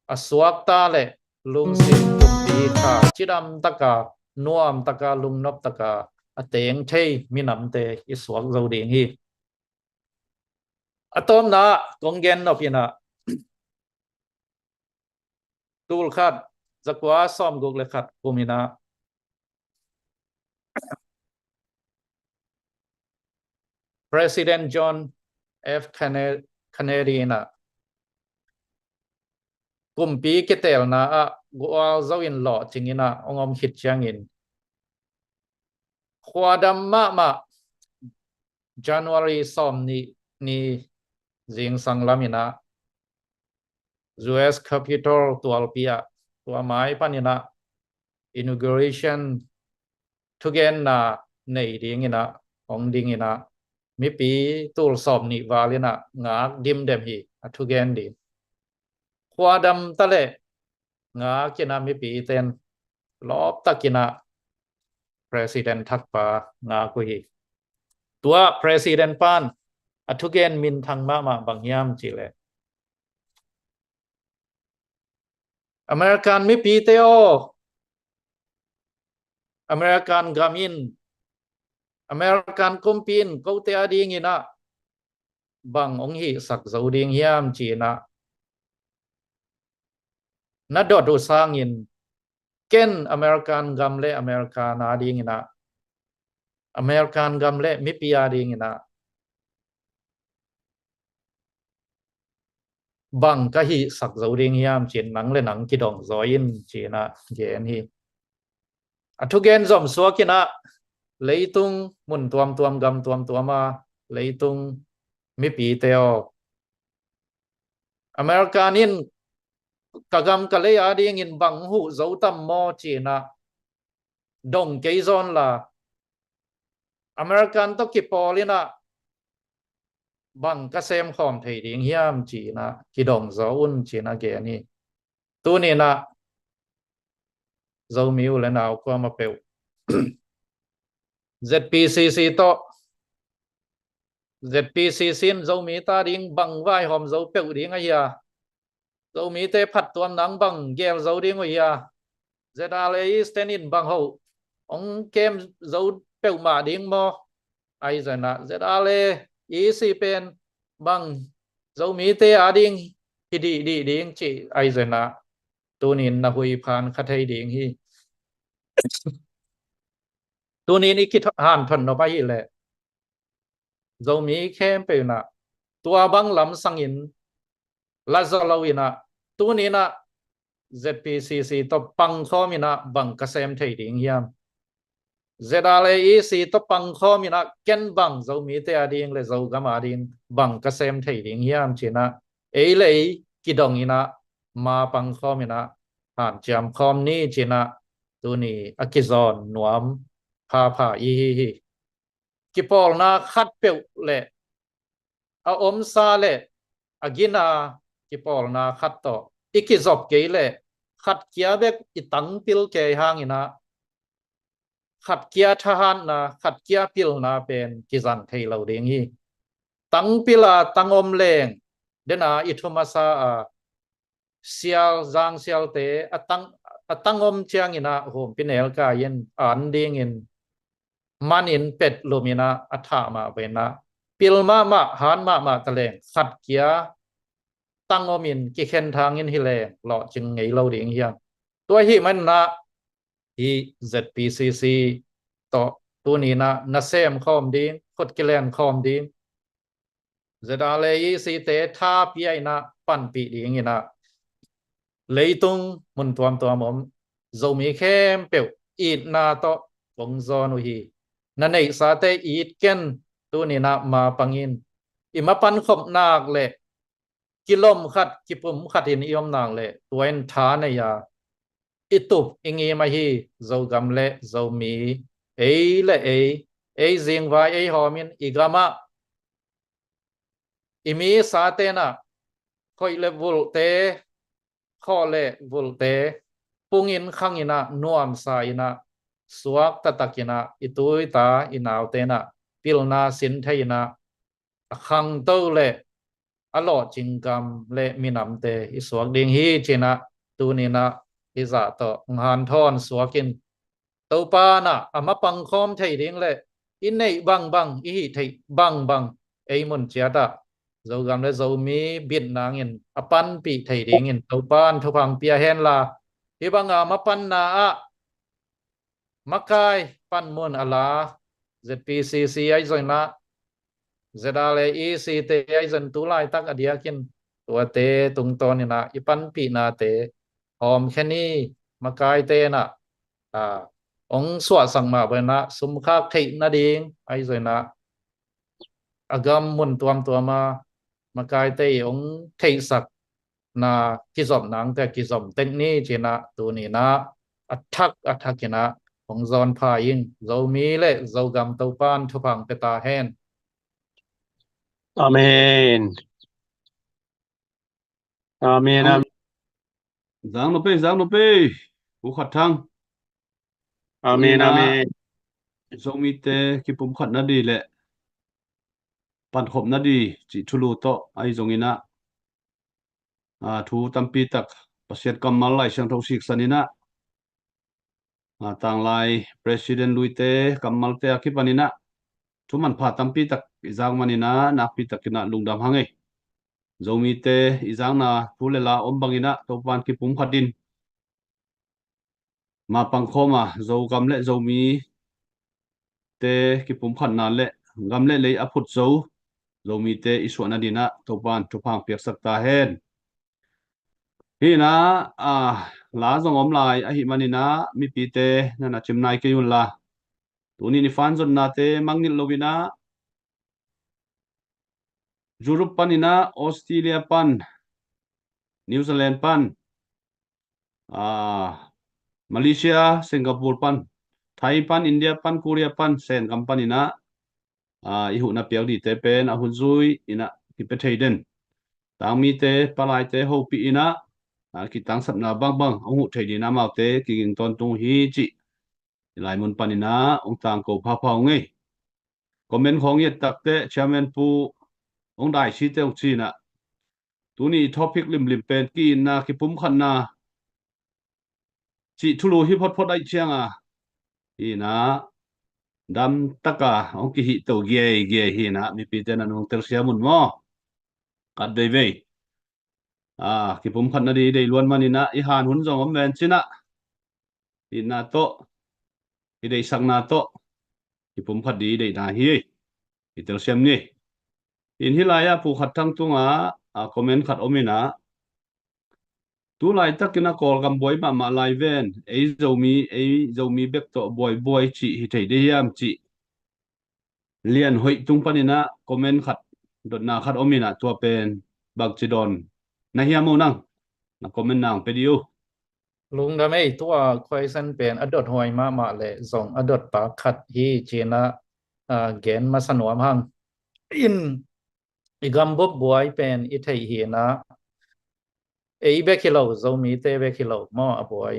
aswak ta le lung sin pi kha chidam taka nuam taka lung nop taka ateng thei mi nam te iswak zo ding hi atom na kongen nop ina tul khat zakwa som gok le khat kumina President John F. Kennedy na kumpi ketel na a gwal zo in lo chingina ongom hit changin khwadam ma January som ni jing sang lamina US Capitol tualpia tua mai panina inauguration tugen na nei ding ina ong ding ina mi pi tul som ni walina nga dim dem hi tugen di khwadam tale nga kina mi pi ten lop takina president thakpa nga ko hi tua president pan athugen min thang ma bangyam chile American mi pi te o American gamin American kumpin ko te ading ina bang ong hi sak zo ding hiam chi na dot do sang in ken American gamle American ading ina American gamle mi pi ading ina bang ka hi sak zo ding hiam chin nang le nang ki dong zo in chi na gen hi athu gen zom so kina leitung mun tuam gam tuam ma leitung mi pi teo Americanin kagam kale ading in bang hu zo tam mo chi na dong ke zon la American to ki polina bang ka sem khom thei ding hiam chi na ki dong zo un chi na ge ni tu ni na zo miu le nào ko ma pe ZPCC to ZPCC zo mi ta ding bang vai hom zo pe ding a ya zo mi te phat tuam nang bang gel zo ding a ya ZLA stenin bang ho ông kem zo pe ma ding mo ai giờ na ZLA si pen bang zo mi te ading hi di ding chi ai giờ na tu nin na hui phan kha thei ding hi tu nin ikit han thon no ba hi le zo mi kem pe na tua bang lam sang in la zo lo ina tu nin na ZPCC to pang kho mi na bang ka sem thei ding hiam ZLA si to pang kho mi na ken bang zo mi te ading le zo gam ading bang ka sem thei ding hiam china ei le ki dong ina ma pang kho mi na han cham khom ni china tu ni akizon nuam pha hi ki pol na khat pe le a om sa le agina ki pol na khat to ikizop ke le khat kia bek itang pil ke hang inaขัดเกียร์ทหารนะขัดเกียร์พิลนะเป็นกิจันเทเราเดียงฮีตั้งพิลาตั้งอมเลงเดน่าอิทุมาซาเซียลจางเซียลเตตั้งอมเชียงอินะโหมพินเอลกายินอันเดียงอินมันอินเป็ดลูมินะอัฐามาเป็นนะพิลมาหันมาตะเลงขัดเกียร์ตั้งอมินกิเคนทางอินฮิเลงหล่อจึงไงเราเดียงเฮียตัวฮีมันนะที่ ZPCC ต่อตัวนี้นะเซมคอมดีกดกิเลนคอมดีจะได้เลยสิเตท่าปีไอนะปั่นปีดีอย่างนี้นะเลยตรงมันตัวผมจะมีเข้มเปียวอีดนาต่อวงจรวินั่นเองสาเตอีดเกนตัวนี้นะมาปังอินอิมาปันขบนากเลยกิลมขัดกิปุ่มขัดอินยอมนากเลยตัวเอ็นท้าในยาitup ingi mahi zo gamle zo mi le jing vai homin igama imi satena khoi le vulte kho le vulte pungin khangina nuam sa ina suak tatakina itui ta inaw tena pilna sin thaina khang to le alo chingam le minam te isuak ding hi china tunina iza to ngan thon suakin to pa na ama pang khom thei ding le in nei bang i thei bang ei mun chia ta zo gam le zo mi bin nang in apan pi thei ding in to pan thu phang pia hen la hi bang ma pan na a makai pan mun ala ZPCC ai zoi na ZLA si te ai zan tu lai tak adia kin tua te tung ton ni na ipan pi na te homแค่นี้มากายเตนะองสวดสังมาเบนะสมคาเทนะดิงไอ้ส่วนนะอากำมุนตัวมากายเตองเทสักนะกิจอมนังแต่กิจอมเต็งนี้จีนะตัวนี้นะอัทักกินะของจอนพายิงเรามีเละเรากำตัวปานทุพังเปตาแหน Amen. Amen. Amen. Giang nó pe cú khát thang Amen. Amen. zo mi te ki pum khat na di le pan khop na di chi thulu to ai zong ina thu tampi tak pasiat kamal lai sang thau sik sanina tang lai president luite kamal te akipanina thu man pha tampi tak izang manina napi takina lungdam hangai zomi te izang na thulela ombangina topan ki pum khatin ma pangkhoma zo gam le zomi te ki pum khat na le gam le lei aphut zo zomi te iswana dina topan thupang piak sakta hen hi na la zong om lai a hi manina mi pi te nana chimnai ke yun la tuni ni fan zon na te mangnil lovina Europe panina Australia pan New Zealand pan Malaysia Singapore pan Thai pan India pan Korea pan sen company na ihu na piau di te pen a hun zui ina ki pe theiden tang mi te palai te ho pi ina ki tang sat na bang bang ong hu theidi na mau te ki ging ton tung hi chi lai mun panina ong tang ko pha pha ngei comment khong yet tak te chairman pu ong dai chi te ong chi na tuni topic lim lim pen ki na ki pum khan na chi thulu hi phot phot ai chiang na dam taka ong ki hi to ge hi na mi pi te na nong tel sia mun mo kat dei ve ki pum khan na di dei luan manina i han hun zong om ven china na to i dei sang na to ki pum khat di dei na hi i tel siam ni in hi la ya pu khat thang tunga comment khat omina tu lai takina kol gam boy ma lai ven ei zomi bek to boy chi hi thei de yam chi lian hoi tung panina comment khat dot na khat omina tua pen bag chidon na hiam mo nang na comment nang pedio lungdam ei tua question pen adot hoi ma le zong adot pa khat hi china gen ma sanuam hang in igam bob boy pen i thei hi na ei be kilo zomi te be kilo mo a boy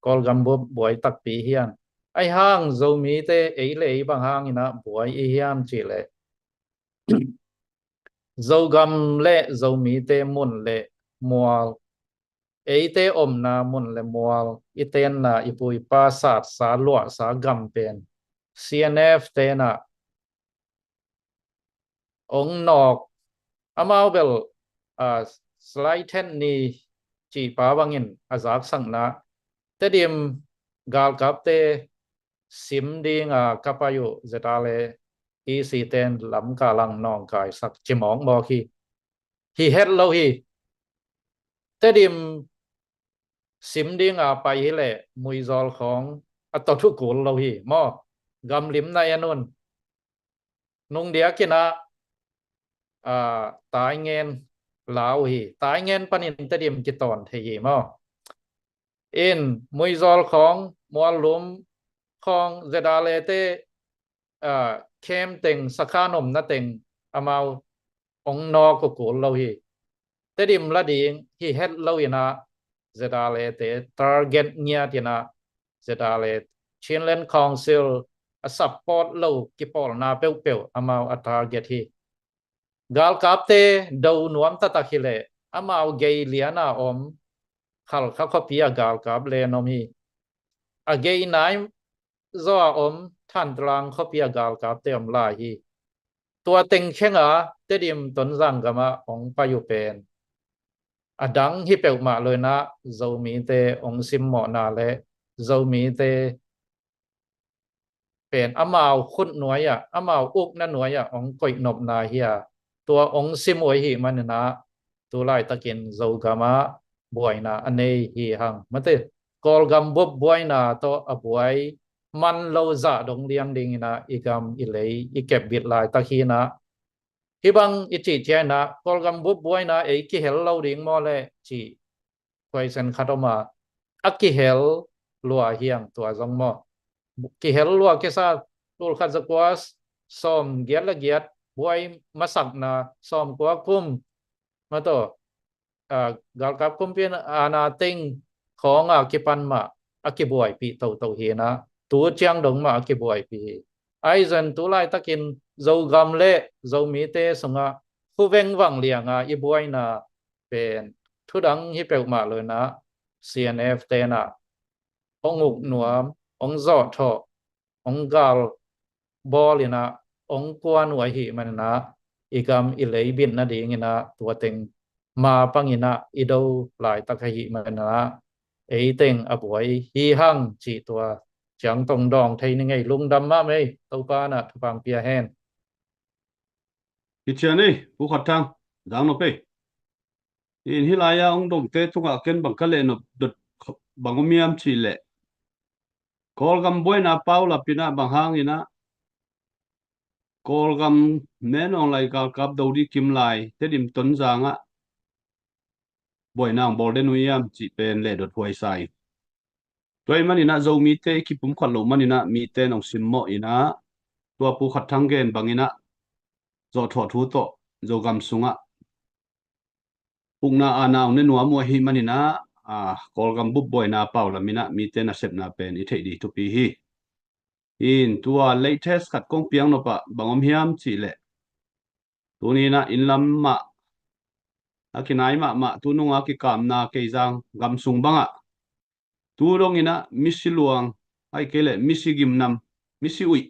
kol gam bob boy tak pi hian ai hang zomi te ei le ei bang hang ina boy i hiam chi le zo gam le zomi te mun le mual ei te om na mun le mual i ten na ipui pa sat sa lua sa gam pen CNF te na ong nok amau bel slide ten ni chỉ pa bangin azak sang na te dim gal kap te sim ding kapayu zetale i si ten lam ka lang nong kai sak chimong mo hi het lo hi te dim sim ding pa hi le mui zol khong to thu kul lo hi mo gam lim na yanun nung dia kina tai ngen lao hi tai ngen panin te dim ki ton the hi mo in mui zol khong mual lum khong zedale te kem teng sakhanom na teng amau ong no ko kul lo hi te dim la ding hi het lo ina zedale te target nya tina zedale Chinland Council a support lo ki pol na peu amau a target hi gal kapte do nuam ta takhile amau gei liana om khal kha khopia gal kap le nom hi a gei nai zo om than tlang khopia gal kap te om la hi tua teng khenga te dim ton zang gama ong payu pen adang hi peu ma le na zo mi te ong sim mo na le zo mi te pen amau khut nuai amau uk na nuai ong koi nop na hi tua ong sim oi hi man na tu lai takin zo gama buai na anei hi hang mate kol gam bob buai na to a buai man lo za dong liang ding na igam ilei ikep bit lai takina hi bang ichi che na kol gam bob buai na e ki hel lo ding mo le chi question khatoma aki hel lua hiang tua zong mo ki hel lua ke sa tul khat zakwas som giat la giat buai masak na som kwa kum ma to gal kap kum pin ana ting khong ki pan ma aki buai pi to hi na tu chiang dong ma aki buai pi ai zan tu lai takin zo gam le zo mi te songa khu veng wang liang i buai na pen thu dang hi pe ma le na CNF te na ong uk nuam ong zo tho ong gal bol ina ong kwa nuai hi manina ikam ilei bin na ding ina tuating ma pangina ido lai takhi manina ei teng abuai hi hang chi tua chẳng tông đòn thấy ngay lung đâm má mày tàu pa na thu bằng pia hen Ki chian ni pu khat thang dang no pe in hilaya ong dong te tunga ken bang kale no dot bangomiam chi le kol gam boy na paula pina bang hang ina kol gam men ong lai kal kap do di kim lai te dim ton zanga boy nang bol den uyam chi pen le dot huai sai toy manina zo mi te ki pum khat lo manina mi te nong sim mo ina tua pu khat thang gen bangina zo tho thu to zo gam sunga pungna anaw ne nuam mo hi manina kol gam bu boy na paula mina mi te na sep na pen i thei di tu pi hi in tua latest khat kong piang no pa bangom hiam chi le tuni na in lam ma akinai ma tununga ki kam na ke jang gam sung banga tu rong ina misiluang ai kele misigim nam misi ui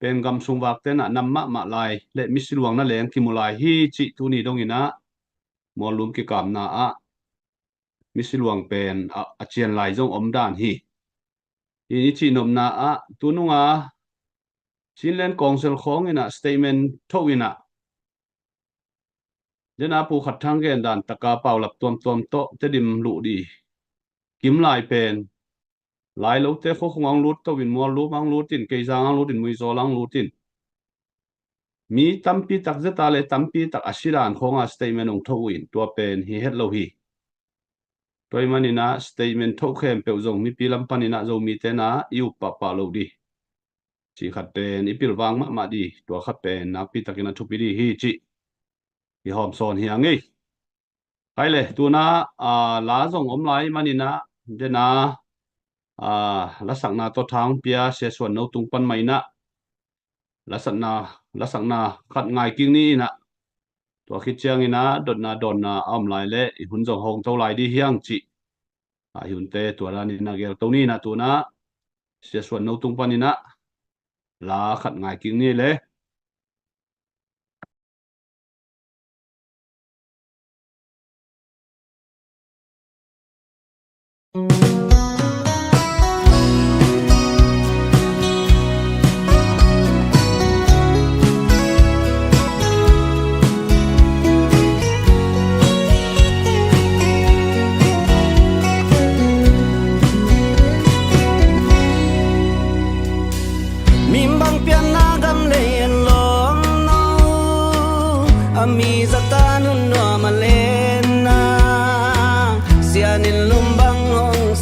pen gam sung wak te na nam ma lai le misiluang na leng kimulai hi chi tuni dong ina molum ki kam na misiluang pen a chian lai jong om dan hi ini chi nom na tununga Chinlen Council khong ina statement thowina dena pu khat thang gen dan taka paulap tom to te dim lu di kim lai pen lai lo te kho khong lut to win mo lu mang lutin ke jang ang lutin mui zo lang lutin mi tampi tak zeta le tampi tak asiran khonga statement ong thowin to pen hi het lo hi toy manina statement tho khem pe zong mi pilam panina zo mi te na yu pa lo di chi khat pen ipil wang ma di to khat pen na pi takina thupi di hi chi hi hom son hi angi kai le tu na la zong om lai manina de na la sak na to thang pia se suan no tung pan mai na la sak na khat ngai king ni na to khit chiang ina don na om lai le i hun zong hong to lai di hiang chi hun te to la ni na gel to ni na tu na se suan no tung pan ina la khat ngai king ni le mimbang pian nagam leyan long no ami zatanun no malena sianin lumbang hong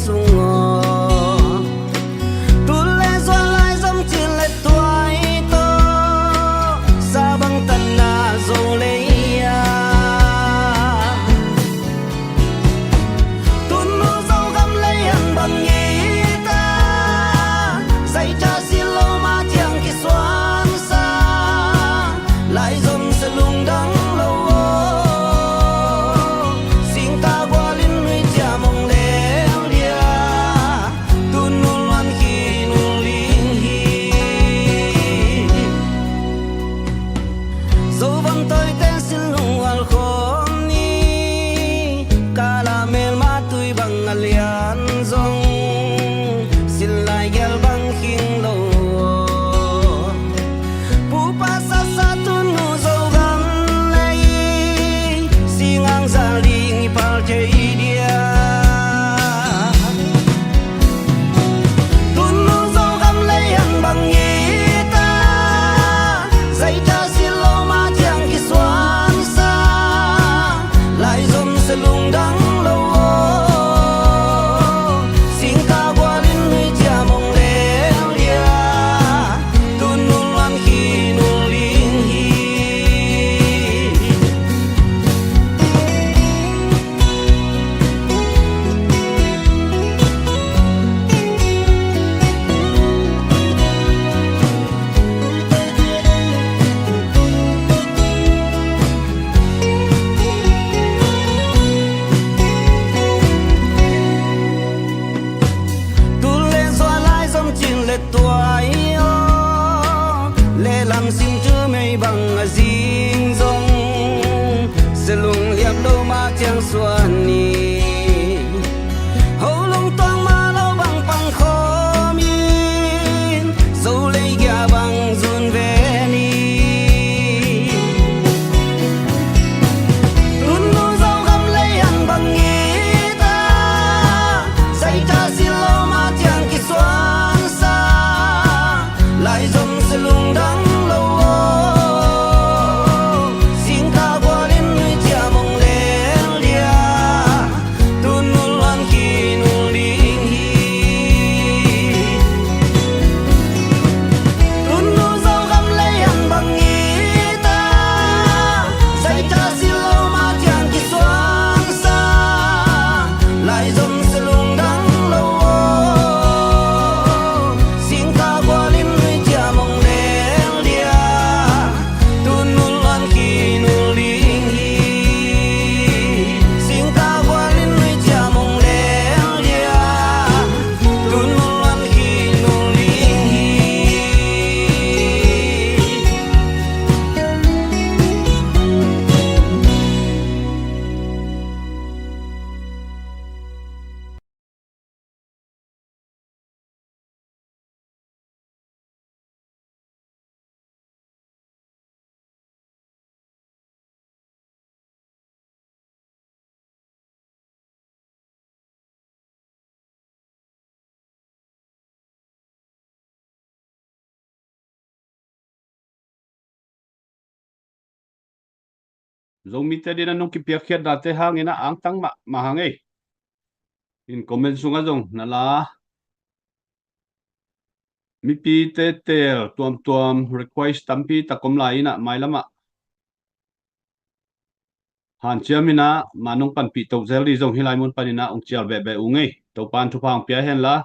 xuân ni hầu long toang ma lo bằng bằng khó miên dấu lấy gia bằng dùn về ni luôn luôn dấu găm lấy ăn bằng nghe ta say ta xin lo mà chẳng kỳ xoan xa lại dòng sẽ lung đắng lâu xin ta qua đến nơi cha mong lên lia tu nu loan kỳ nu linh hi tu nu dấu găm lấy ăn bằng nghĩ ta say ta xin lâu mà chẳng kỳ xoan xa lại dòng sẽ lung đắng lâu xin ta qua đến nơi cha mong lên lia tu nu loan kỳ nu linh hi xin ta qua đến nơi cha mong lên lia tu nu loan kỳ nu linh hi Zong mi te din anong kipiakhet na te hang ina ang tang mahangay. In comment sunga zong nala mi pi te tel tuam request tampi takom la ina mai lama. Han chiamina manong pan pi to zel di zong hilai mun panina ong chial be ungay. To pan thu phang pia hen la.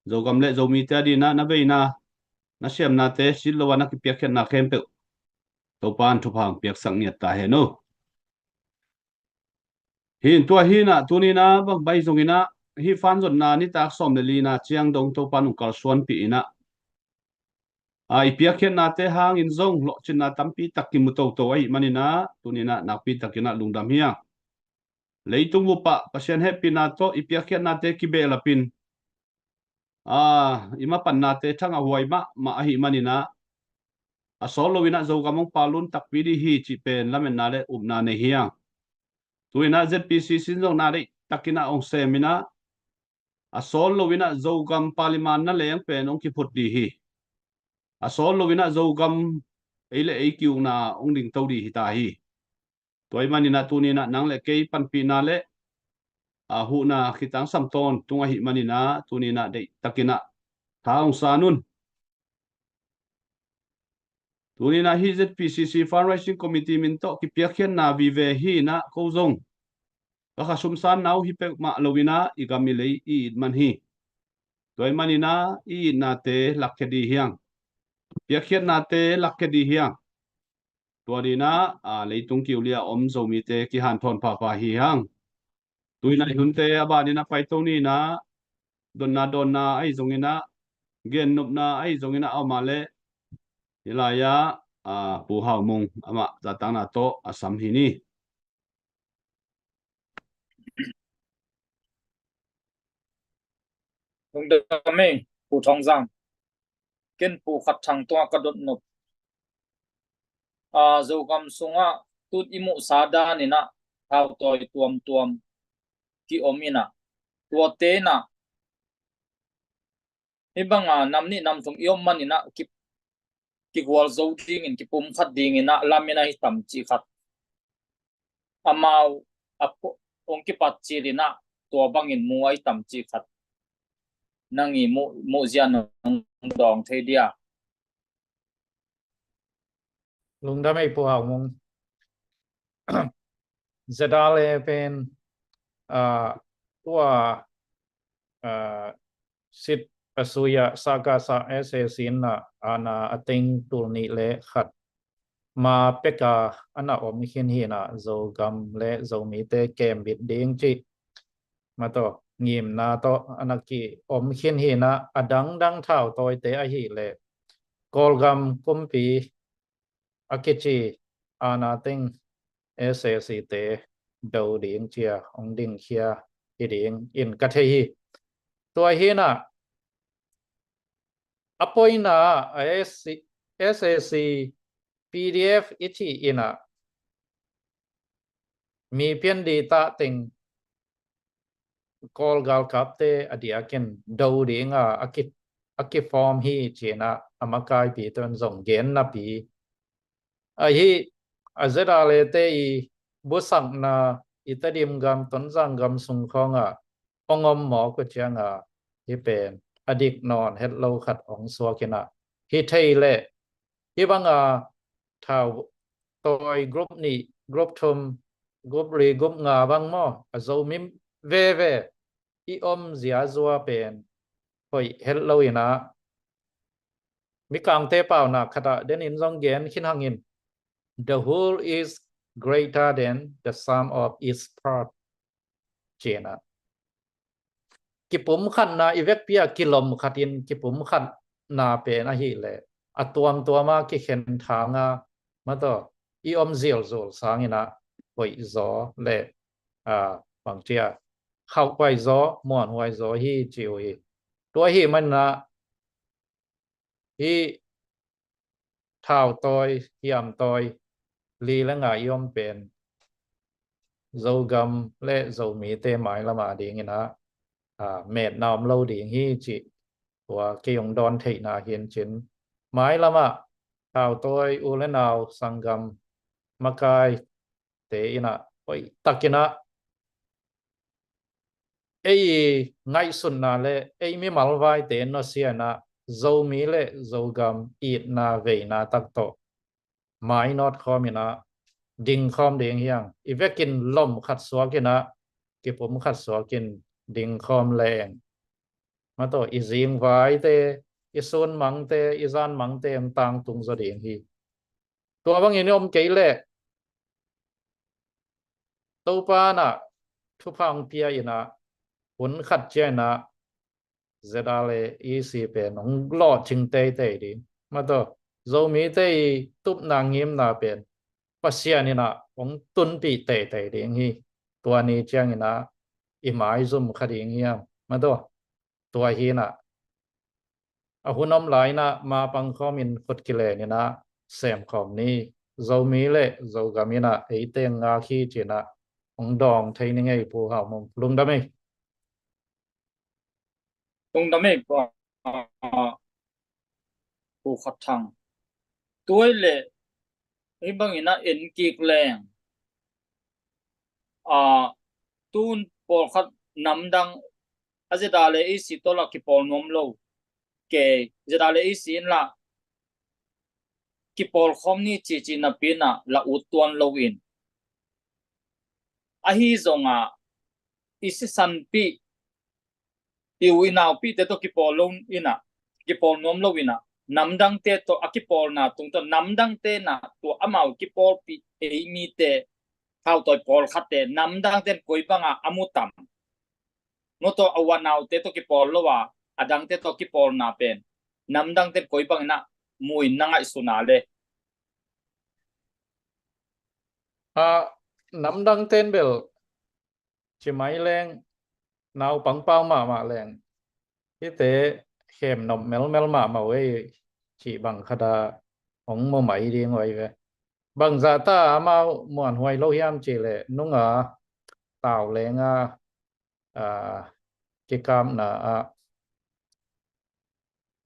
Zo gam le zo mi te dina na be na siam na te silawa na kipiakhet na kempe. To pan thu phang piak sang niat ta he no. Hin tua hina tunina bang bai zongina hi fan zon na ni tak som le lina chiang dong to pan ung kal suan pi ina. Ipiakhet na te hang in zong lo chin na tampi takim to ai manina tunina nakpi takina lungdam hiang. Leitung bupa pasien happy na to ipiakhet na te kibe lapin. Ima pan na te thang ahuai ma ahi manina. Asolo wina zo gamong palun takpi di hi chi pen lamen na le na ne hiang. Tuina ZPC sinzong na ri takina ong semina. Asolo wina zo gam paliman na leyang pen ong kiput di hi. Asolo wina zo gam eile eikiu na ong ding tau di hitahi. Tuai manina tunina nang le kei panpi na le hu na kitang samton tunga hi manina tunina de takina taong sanun. Tunina hi ZPCC Fundraising Committee minto kipiakhen na vive hi na kozong. Baka sumsan nau hi pe ma lowina igamilei i man hi. Tuai manina i na te lakkedi hiang. Piakhet na te lakkedi hiang. Tuadina leitung kiulia om zomi te ki han thon pa hi hang. Tuina hunte abanina paitoni na donna ai zongina gen nupna ai zongina amale ilaya pu hau mong ama zatang na to asam hini. Lung dame pu thong giang ken pu khat thang to ka dot nop zo gam sunga tut imu sada ni na hau toy tuam ki omina tuate na ibanga namni nam thum iom manina ki gwal zo ding in ki pum khat ding ina lamina hi tam chi khat amau apo ong ki pat chi rina to bangin muai tam chi khat nangi mu zian dong thei dia lung da mai pu hau mong zadale pen tua sit pasuya saga sa sin na ana ating tulni le khat ma peka ana om khin hi na zo gam le zo mi te kem bit ding chi ma to ngim na to anaki om khin hi na adang dang thau toy te a hi le kol gam kumpi akichi ana ting SSC te đầu điện chia ông đình kia thì điện in cái thế tôi hi na apoi na SSC PDF ichi ina mi pian di ta ting call gal kapte adiakin do di nga akit form hi chena amakai pi ton zong gen na pi a hi azera le te I busang na itadim gam ton zang gam sung khonga ongom mo ko changa hi pen adik non het lo khat ong so kina hi thei le hi banga thao tôi group ni group thum group ri group nga bang mo azo mim ve ve I zia zua pen hoi hello ina mi kang te pao na khata den in zong gen khin hangin the whole is greater than the sum of its part chena kipum khan na ivek pia kilom khatin kipum khan na pen a hi le atuam tuama ki khen thanga ma to ziel zol sangina hoi zo le bang chia khau quay gió muộn hoài gió hi chịu hi tôi hi mình là hi thảo tôi hiểm tôi li là ngài yom pen dâu gầm lệ dâu mì tê mãi là mà đi nghe na mệt nào lâu đi hi chị của cái ông đòn thị na hiện chiến mãi là mà thảo tôi u lên nào sang gầm makai tế ina oi takina ấy ngay xuân na lệ ấy mi mal vai tế nó xia na dâu mi lệ dâu gam ít na về na tắc to mai not khom na ding khom ding hiang ivekin lom khat suwa kina kipum khat suwa kin ding khom leng ma to izing vai te isun mang te izan mang te ang tang tung zo ding hi to bang in om ke le to pa na thu phang pia ina hun khát chơi na zedale easy pe nong lo ching te te đi mà to zo mi te tup na ngim na pen pasia ni na ong tun pi te te ding hi tua ni chang na I mai zum khading hi mà to tua hi na a hunom lai na ma pang khom in khut kile ni na sem khom ni zo mi le zo gamina ei te nga khi chi na ong dong thei ni ngai pu ha mong lung da mai tung đam mê của của khách hàng tôi lệ ấy bằng ina in kik leng tun por khat nam dang azedale isi to la ki pol nom lo ke zedale isi in la ki pol khom ni chi chi na pina la utuan lo in ahi zonga isi san pi iwi nào pi te to ki pol lo ina ki pol nom lo ina namdang te to akipol na tung to namdang te na to amau kipol pi mi te how to pol khate namdang ten koi banga amutam no to awanau te to kipol lo wa adang te to kipol na pen namdang ten koi bang na mui nangai sunale namdang ten bel chỉ máy leng nào bằng bao mà leng cái thế khem nộm mel mel mà ấy chỉ bằng khada ống mò máy đi ngoài về bằng giá ta mà muộn hoài lâu hiam chỉ lệ nung tạo lên cái cam là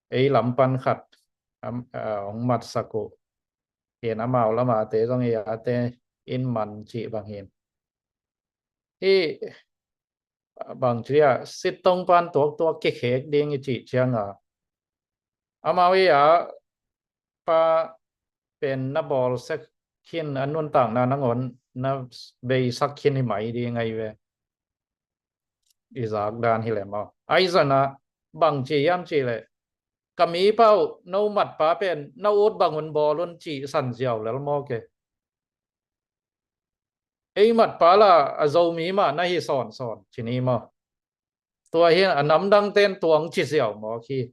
ấy lắm pan khát ống mặt sako hiện màu là mà thế trong ấy thế in man chỉ bằng hiện thì bằng chia sit tông pan tua cái khét điên chỉ chăng mà ấy pa pen na ball sắc khiên anh luôn tặng na ngon na bay sắc khiên thì máy đi ngay về izak dan hi lema aizana bằng chỉ yam chỉ lệ kami pau nâu mặt pa pen nâu ốt bằng un bò luôn chỉ sẵn dẻo là mo ke ấy mặt pa là dâu mí mà na hi sòn chỉ ni mà tua hiền nắm đăng tên tuang chỉ dẻo mo khi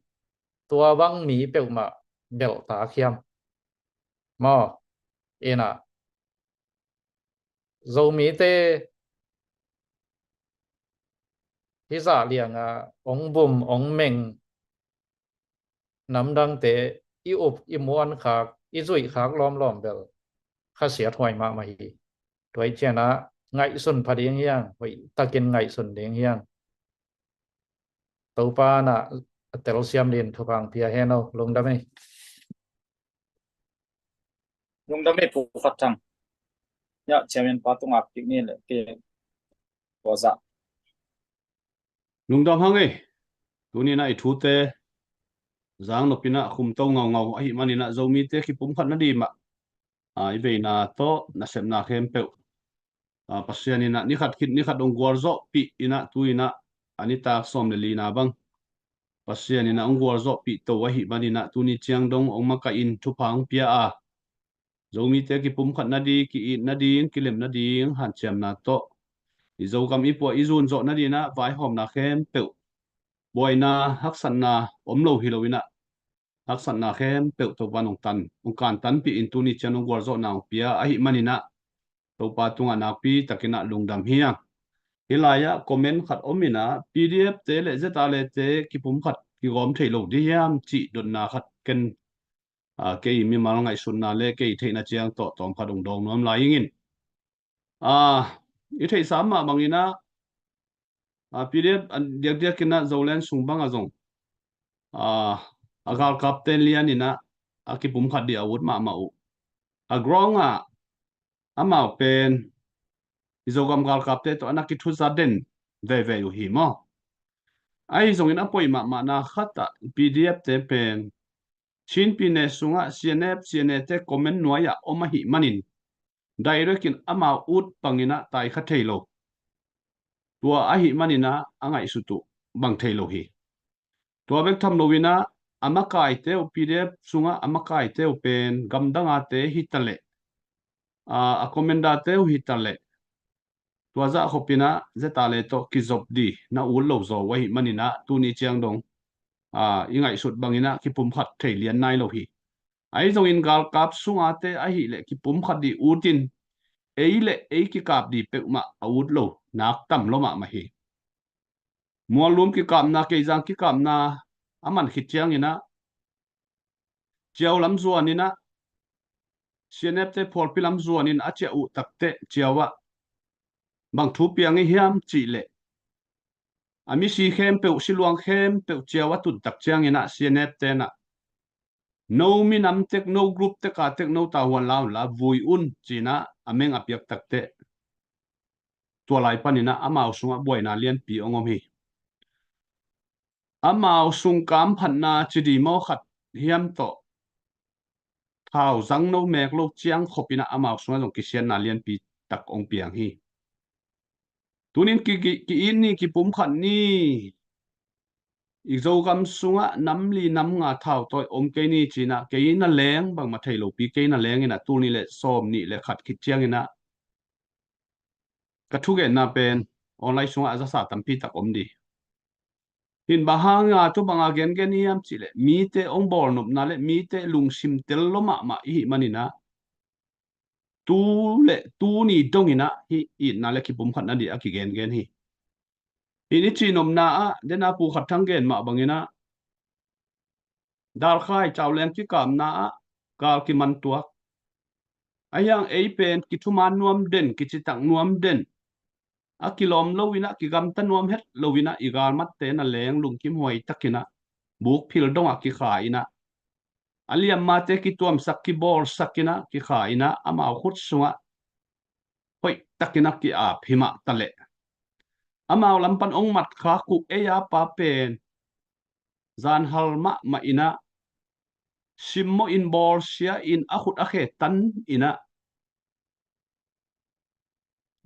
tua băng mí bèo mà bèo tá khiam mà ina dâu mí te hi za liang a ong bum ong meng nam dang te i up i muan khak i zui khak lom lom bel kha sia thoi ma hi toy chena ngai sun phading hiang hoi takin ngai sun ding hiang to pa na tel siam din thupang pia heno lung da mai lung da me pu khat thang ya chairman patung ak tik ni le ke ko za lungdam hang ei tuni na i thu te zang no pina khum to ngau ngau ai manina zomi te ki pum khat na di ma ai ve na to na sem na khem pe pasiani na ni khat khit ni khat ong gwar zo pi ina tu ina ani ta som le li na bang pasiani na ong gwar zo pi to wa hi manina tu ni chiang dong ong ma ka in thu phang pia a zomi te ki pum khat na di ki i na ding ki lem na ding han chem na to i zo kam i po i zun zo na di na vai hom na khem pe boy na hak san na om lo hi lo ina hak san na khem pe to ban ong tan ong kan tan pi in tu ni chen ong gwar zo na pia a hi manina to pa tunga na pi takina lungdam hiang hilaya comment khat omina pdf te le zeta le te ki pum khat ki gom thei lo di yam chi don na khat ken ke mi mal ngai sun na le ke thei na chiang to tom khat dong dong nom lai ingin i thei sam ma bangina pdf an diak diak kina zolen sungbang azong agal captain lian ina aki pum khat di awut ma ma u agronga amao pen izogam gal kapte to anaki thu zaden ve ve yu hi mo ai zong in apoi ma na khata pdf te pen chin pine sunga cnf te comment noya oma hi manin direct in amao ut pangina tai kha thailo tua a hi manina angai sutu bang thailo hi tua bek tham lovina amakai te pdf sunga amakai te pen gamdanga te hitale a komenda te hitale tua za khopina zeta le to kizop di na ul lo zo wa hi manina tu ni chiang dong ingai sut bangina ki pum khat thei lian nai lo hi ai zong in gal kap sunga te a hi le ki pum khat di utin ei le ei ki kap di pe ma out lo nak tam lo ma hi mualum ki kap na ke jang ki kap na aman khit chiang ina chiao lam zuan ina cnf te phol pilam zuan in a che u takte chiawa bang thu piang hiam chi le ami si khem pe siluang khem pe chiawa tun tak chiang ina cnf te na no mi nam tek no group te ka tek no ta wan law la vui un china ameng apiak takte tua lai panina amao sunga boina lian pi ongom hi amao sung kam phanna chidi mo khat hiam to thao zang no mek lo chiang khopina amao sunga jong kisian na lian pi tak ong piang hi tunin ki in ni ki pum khat ni izo gam sunga namli nam nga thao toy om ke ni china ke na leng bang ma thailo pi ke na leng ina tu ni le som ni le khat khit chiang ina ka thu ge na pen online sunga aza sa tampi tak om di hin bahanga to banga gen niam chile mi te ong bor nup na le mi te lung sim tel lo ma hi manina tu ni dong ina hi i na le ki pum khat na di aki gen hi ini chinom na a dena pu khat thang gen ma bangina dal khai chawlen ki kam na a kal ki man tuak ayang ei pen ki thuman nuam den ki chitang nuam den a kilom lowina ki gam ta nuam het lowina igal mat te na leng lung kim hoi takina buk phil dong a ki kha ina aliam ma te ki tuam sak ki bor sakina ki kha ina ama khut sunga hoi takina ki a phima tale amao lampan ong mat kha ku eya pa pen zan halma ma ina simmo in bor sia in akhut akhe tan ina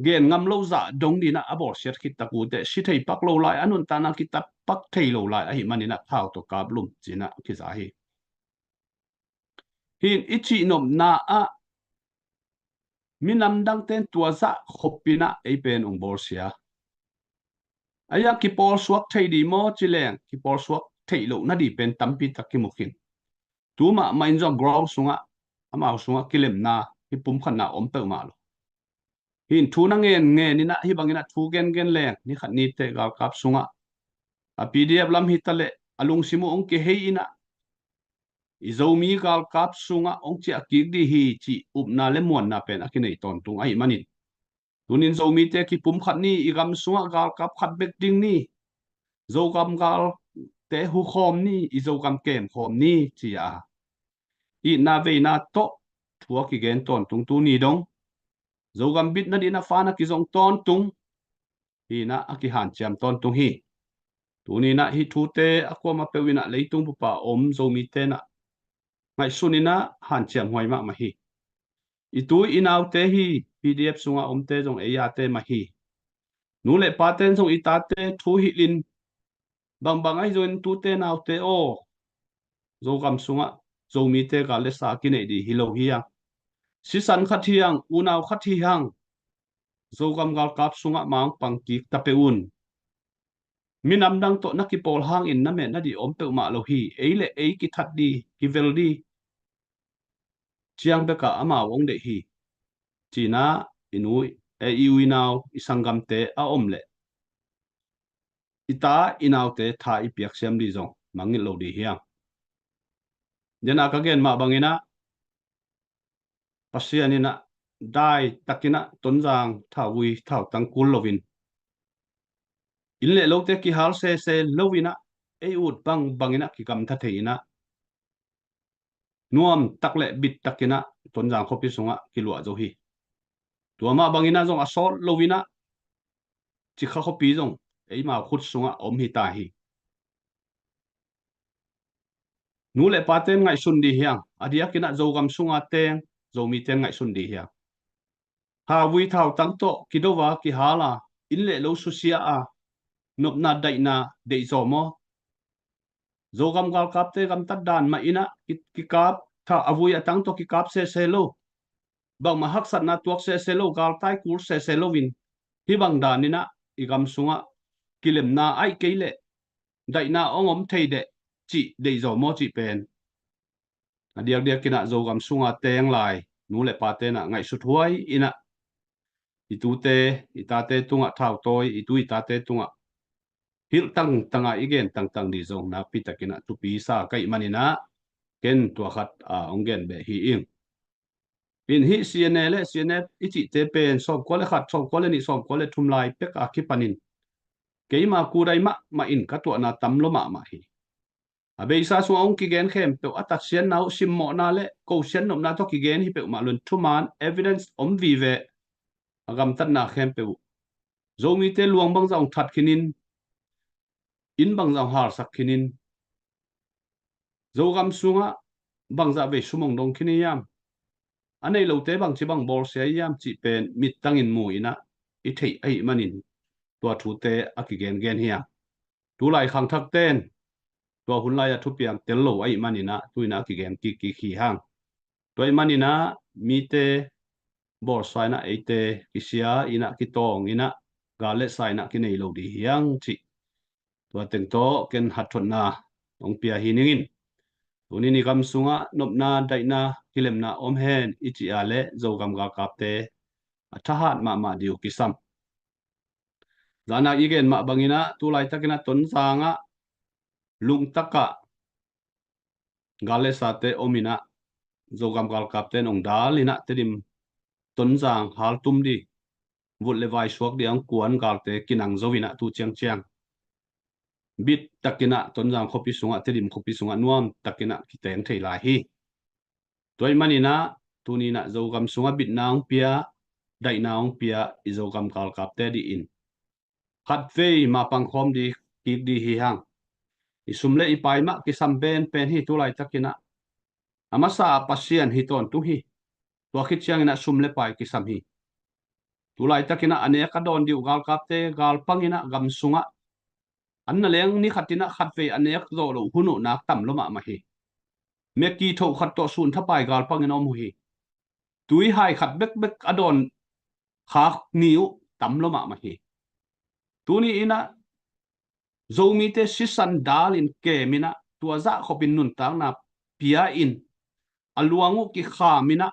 gen ngam lo za dong dina abor siat khit taku te si thei pak lo lai anun tana kitap pak thei lo lai a hi manina thau to kap lum china ki za hi hin ichi nom na a minam dang ten tua za khopina ei pen ong bor sia aya ki por suak thei di mo chileng ki por suak thei lo na di pen tampi takimukhin tuma main zo grow sunga amao sunga kilem na hi pum khan na om pe ma lo hin thu na nge ni na hi bangina thu gen leng ni khat ni te gal kap sunga a PDF lam hitale alung simu ong ke hei ina izomi gal kap sunga ong chi akik di hi chi upna le mon na pen akinei ton tung ai manin tunin zomi te ki pum khat ni igam sunga gal kap khat bek ding ni zo gam gal te hu khom ni izo gam kem khom ni chi a i na ve na to thua ki gen ton tung tu ni dong zo gam bit na di na fa na ki zong ton tung hi na aki han cham ton tung hi tu ni na hi thu te akwa ma pe wina leitung pu pa om zomi te na ngai sunina han cham hoi ma hi itu inaw te hi PDF sunga om te jong eya te ma hi nu le pa ten jong ita te thu hi lin bang bang ai join tu te naw te o zo gam sunga zo mi te ga le sa ki nei di hi lo hi ya si san khat hiang unaw khat hi hang zo gam gal kap sunga mang pang ki ta pe un minam dang to na ki pol hang in na me na di om pe ma lo hi ei le ei ki that di ki vel di chiang be ka ama wong de hi china inui e iwi naw isangam te a om le ita inaw te tha i piak siam di zong mangil lo di hiang jena ka gen ma bangina pasianina dai takina tonjang thawi thau tangkul lovin inle lo te ki hal se lovina ei ut bang bangina ki kam tha theina nuam takle bit takina tonjang khopi sunga kilwa zo hi tuama bangina zong asol lovina chi kha khopi zong ei ma khut sunga om hi ta hi nu le paten ngai sun di hiang adia kina zo gam sunga teng zo mi ten ngai sun di hiang ha wi thau tang to kidowa ki hala in le lo susia a nop na dai na dei zo mo zo gam gal kap te gam tat dan ma ina ki kap tha avui atang to ki kap se lo bang ma hak sat na tuak se lo gal tai kur se lo win hi bang dan ina i gam sunga kilem na ai keile dai na ongom thei de chi dei zo mo chi pen adiak dia kina zo gam sunga teng lai nu le pa te na ngai su thuai ina itu te ita te tunga thau toi itu ita te tunga hil tang tanga igen tang di zong na pita kina tu pi sa kai manina ken tua khat a ongen be hi ing in hi cnl ichi te pen som ko le khat som ko le ni som ko le thum lai pek a ki panin keima ku dai ma in ka to na tam lo ma hi abe isa su ong ki gen khem pe atat sian nau sim mo na le ko sian nom na to ki gen hi pe ma lun thuman evidence om vi ve agam tat na khem pe zo mi te luang bang jong that khinin in bang jong har sak khinin zo gam sunga bang za ve sumong dong khini yam anei lo te bang chi bang bor se yam chi pen mit tangin mu ina i thei ai manin tua thu te akigen gen hiya tu lai khang thak ten tua hun lai thu piang tel lo ai manina tuina akigen ki khi hang toi manina mi te bor sai na ate kisia ina ki tong ina gale sai na ki nei lo di hiang chi tua teng to ken hathon na ong pia hiningin tuni ni kam sunga nopna daina kilemna om hen ichi ale zo gam ga kapte athahat ma diu kisam zana igen ma bangina tu lai takina ton sanga lung taka gale sate omina zo gam gal kapten ong dalina tedim ton jang hal tum di vut le vai suak di ang kuan galte kinang zowina tu chiang bit takina ton jang khopi sunga tedim khopi sunga nuam takina kiteng thei lai hi toy manina tunina zo gam sunga bit naung pia dai naung pia izo gam kal kapte di in khat vei ma pang khom di ki di hi hang isumle ipai ma ki samben pen hi tu lai takina amasa pasian hi ton tu hi to khit chiang ina sumle pai ki sam hi tu lai takina ane ka don diu gal kapte gal pangina gam sunga anna leng ni khatina khat ve anek zo lo hunu nak tam lo ma hi me ki tho khat to sun thapai gal pangin om hi tui hai khat bek adon khak niu tam lo ma hi tuni ina zomi te sisan dalin ke mina tua za khopin nun tang na pia in aluangu ki kha mina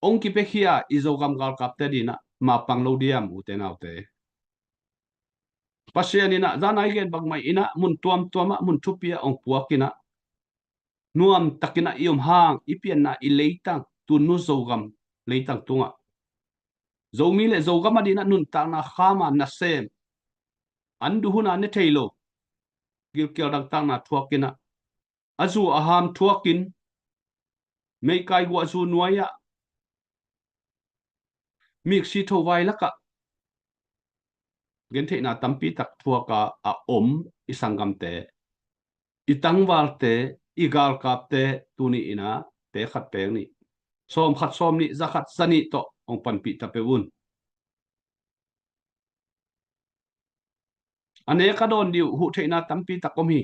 ong ki pe khia izogam gal kapte dina ma panglo diam uten autte pasien ina zanai gen bang mai ina mun tuam mun thupia ong puakina nuam takina iom hang ipian na ileitang tu nu zogam leitang tunga zomi le zogam adina nun ta na khama na sem andu huna ne thailo gil kel dang tang na thuakina azu aham thuakin mei kai gu azu nuaya mik si tho vai laka gen the na tampi tak thuaka a om isangam te itang wal te igal kap te tuni ina te khat peng ni som khat som ni zakhat sani to ong pan pi ta peun ane ka don diu hu theina tampi takom hi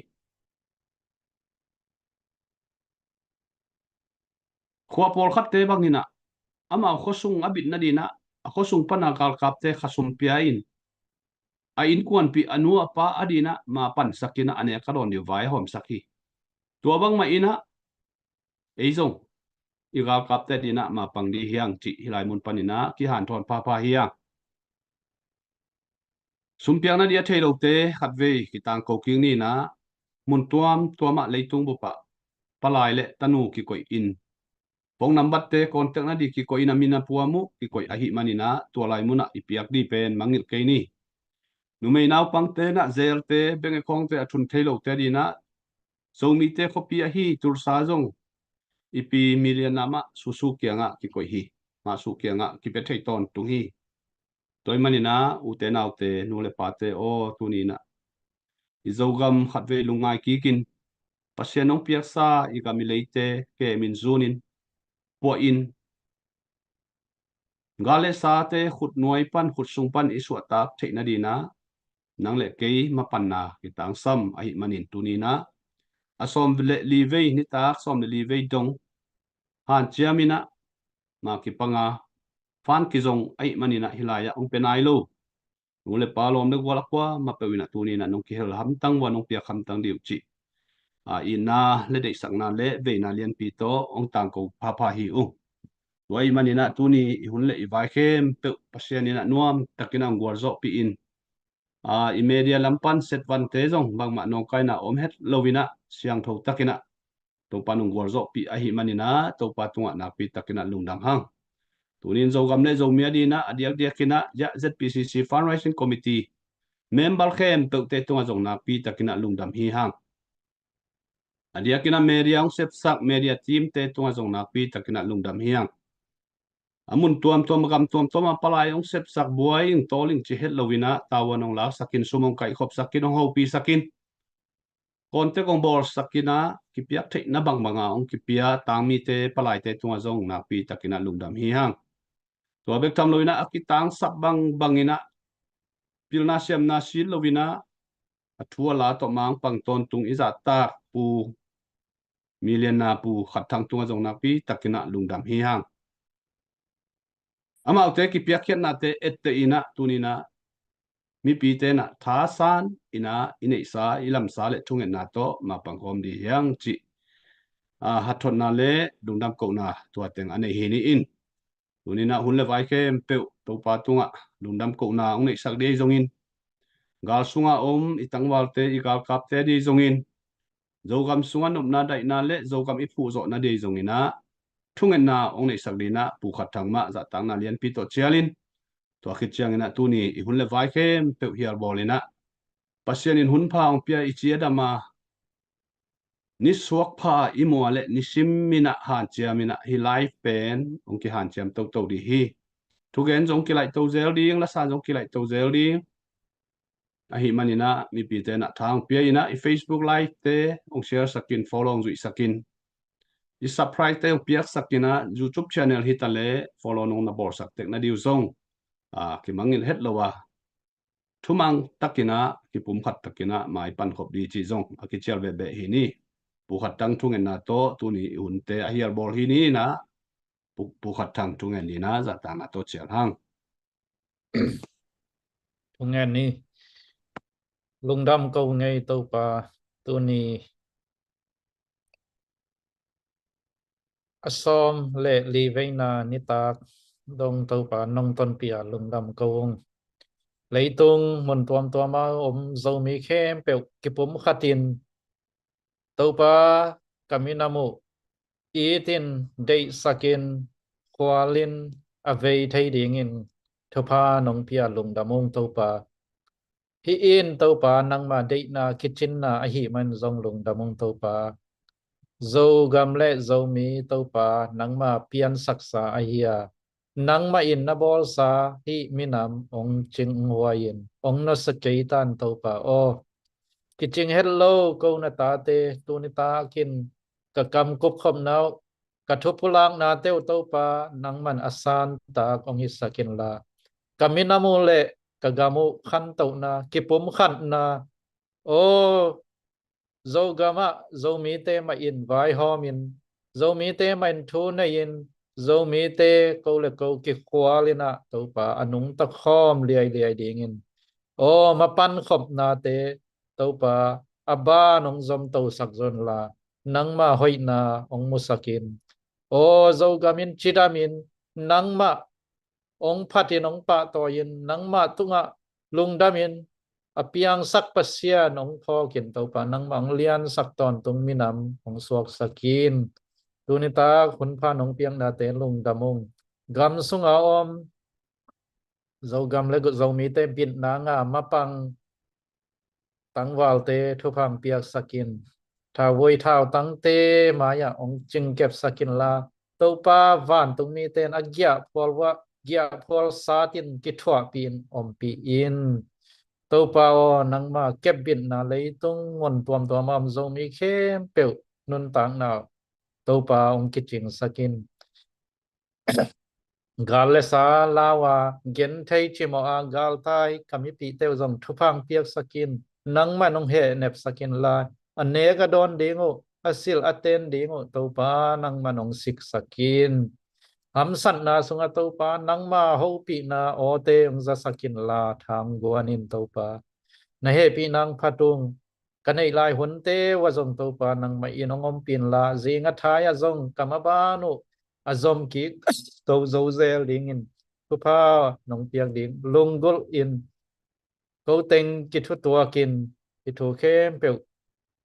khwa pol khat te bangina ama khosung abit na dina khosung pana kal kap te khasum piain a in kuan pi anua pa adina ma pan sakina ane ka don diu vai hom saki tua bang ma ina eizong igal kap te dina ma pang di hiang chi hilai mun panina ki han thon pa hiang sumpiang na dia thailo te khatve ki tang ko king ni na mun tuama leitung bu pa palai le tanu ki koi in pong number te contact na di ki koi na mina puamu ki koi ahi manina tua lai muna ipiak di pen mangil ke ni numei nau pang te na zel te benge khong te athun thailo te di na so mi te khopi a hi tur sa jong ipi million nama susu kianga ki koi hi ma su kianga ki pe thei ton tung hi toy manina u te nau te nu le pa te o tu ni na izogam khatve lungai ki kin pasianong piasa igami leite ke min zunin po in gale sa te khut nuai pan khut sung pan isu atak theina dina nang le ke mapan na kitang sam ai manin tunina asom le livei ni tak som le livei dong han chiamina ma ki panga fan ki zong ai manina hilaya ong penai lo ule palom de wala kwa ma pewina tunina nong ki hel ham tang wa nong pia kham tang diu chi a ina le dei sang na le ve na lian pi to ong tang ko pha hi u wai manina tuni hun le i vai khem pe pasianina nuam takina ngwar zo pi in a imedia lampan set van te jong bang ma nong kai na om het lovina siang tho takina to panung ngwar zo pi a hi manina to pa tunga na pi takina lungdam hang tunin zo gam le zo mia dina adiak diakina ya ZPCC fundraising committee member khem pe te tunga jong na pi takina lungdam hi hang adiakina media ong sep sak media team te tunga jong na pi takina lungdam hi hang amun tuam gam tuam palai ong sep sak buai ing toling chi het lovina tawanong la sakin sumong kai khop sakin ong hopi sakin konte kong bor sakina kipiak thei na bang banga ong kipia tangmi te palai te tunga jong na pi takina lungdam hi hang to bek tam loina akitang sap bangina pilna siam na sil lovina athua la to mang pang ton tung iza ta pu million na pu khathang tunga jong na pi takina lungdam hi hang ama te ki piakhian na te ette ina tunina mi pi te na tha san ina inei sa ilam sa le thungen na to ma pangkom di yang chi a hathon na le lungdam ko na to teng ane hi ni in tunina hun le vai khem pe to pa tunga lungdam ko na ong nei sak de jongin gal sunga om itangwal te igal kap te di jongin zogam sunga nop na dai na le zogam ipu zo na de jongina thungen na ong nei sak dina pu khathang ma za tang na lian pi to chialin to khit chiang ina tu ni i hun le vai khem pe hiar bolina pasien in hun pha ong pia i chia dama ni suak pha i mo le ni sim mina han chiamina hi life pen ong ki han chiam to di hi thu gen jong ki lai to zel ding la sa jong ki lai to zel ding a hi manina mi pi te na thang pia ina i Facebook live te ong share sakin follow ong zui sakin i subscribe te ong piak sakina YouTube channel hi ta le follow nong na bor sak tek na diu zong ki mangin het lowa thumang takina ki pum khat takina mai pan khop di chi zong ki chel be hi ni pu khat tang thungen na to tu ni un te a hiar bol hi ni na pu khat tang thungen ni na za ta na to chel hang Thungen ni lungdam ko ngai to pa tu ni asom le li veina ni tak dong to pa nong ton pia lungdam ko lấy tung một tuam mà dâu mi khem bèo kịp bấm khát tin tàu pa kami namu itin dei sakin kwalin avei thei ding in thopa nong pia lung damong tàu pa hi in tàu pa nang ma dei na kitchen na a hi man zong lung damong tàu pa zo gam le zo mi tàu pa nang ma pian saksa a hiya nang ma in na bol sa hi minam ong ching huayin ong na sa kaitan tàu pa o kiching hello ko na tate tu ni ta kin ka kam kup khom nau ka thupulang na teu to pa nang man asan ta ong hi sakin la kamina mo le kagamu khan to na kipum khan na o zo gama zo mi te ma in vai hom in zo mi te ma in thu na in zo mi te ko le ko ki kwalina to pa anung ta khom liai liai ding in o mapan khop na te to pa aba nong zom to sak zon la nang ma hoi na ong musakin o zo gamin chidamin nang ma ong phatin ong pa to yin nang ma tunga lungdamin apiang sak pasian ong pho kin to pa nang mang lian sak ton tung minam ong suak sakin tunita khun pha nong piang na te lung damong gam sunga om zo gam le go zo mi te bin na nga mapang tang wal te thu phang piak sakin tha voi thao tang te maya ong ching kep sakin la to pa van tung mi ten agya pol wa gya pol satin ki thwa pin om pi in to pa o nang ma kep bin na lei tung ngon tuam am zo mi khem pe nun tang na to pa ong ki ching sakin gal le sa lawa gen thei chimo a gal tai kami pi teu zong thu phang piak sakin nang ma nong he nep sakin la aneka don dingo asil aten dingo to pa nang ma nong sik sakin ham san na sunga to pa nang ma ho pi na o te ong za sakin la tham guanin to pa na he pi nang phatung kanai lai hun te wa zong to pa nang ma inong om pin la zinga thaya zong kamabanu azom ki to zo zel ding in thu pa nong piang ding lungul in ko teng ki thu tua kin ki thu khem pe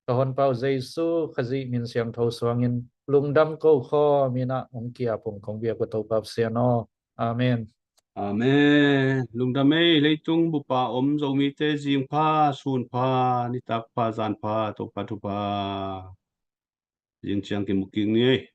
ka hon pau jesu khazi min siang tho swangin lungdam ko kho mina ong kia pong kong bia ko to pap siano amen Amen. Lungdame leitung bupa om zo mi te jing pha sun pha ni tak pha zan pha to pa tu pa jing chiang ki muking ni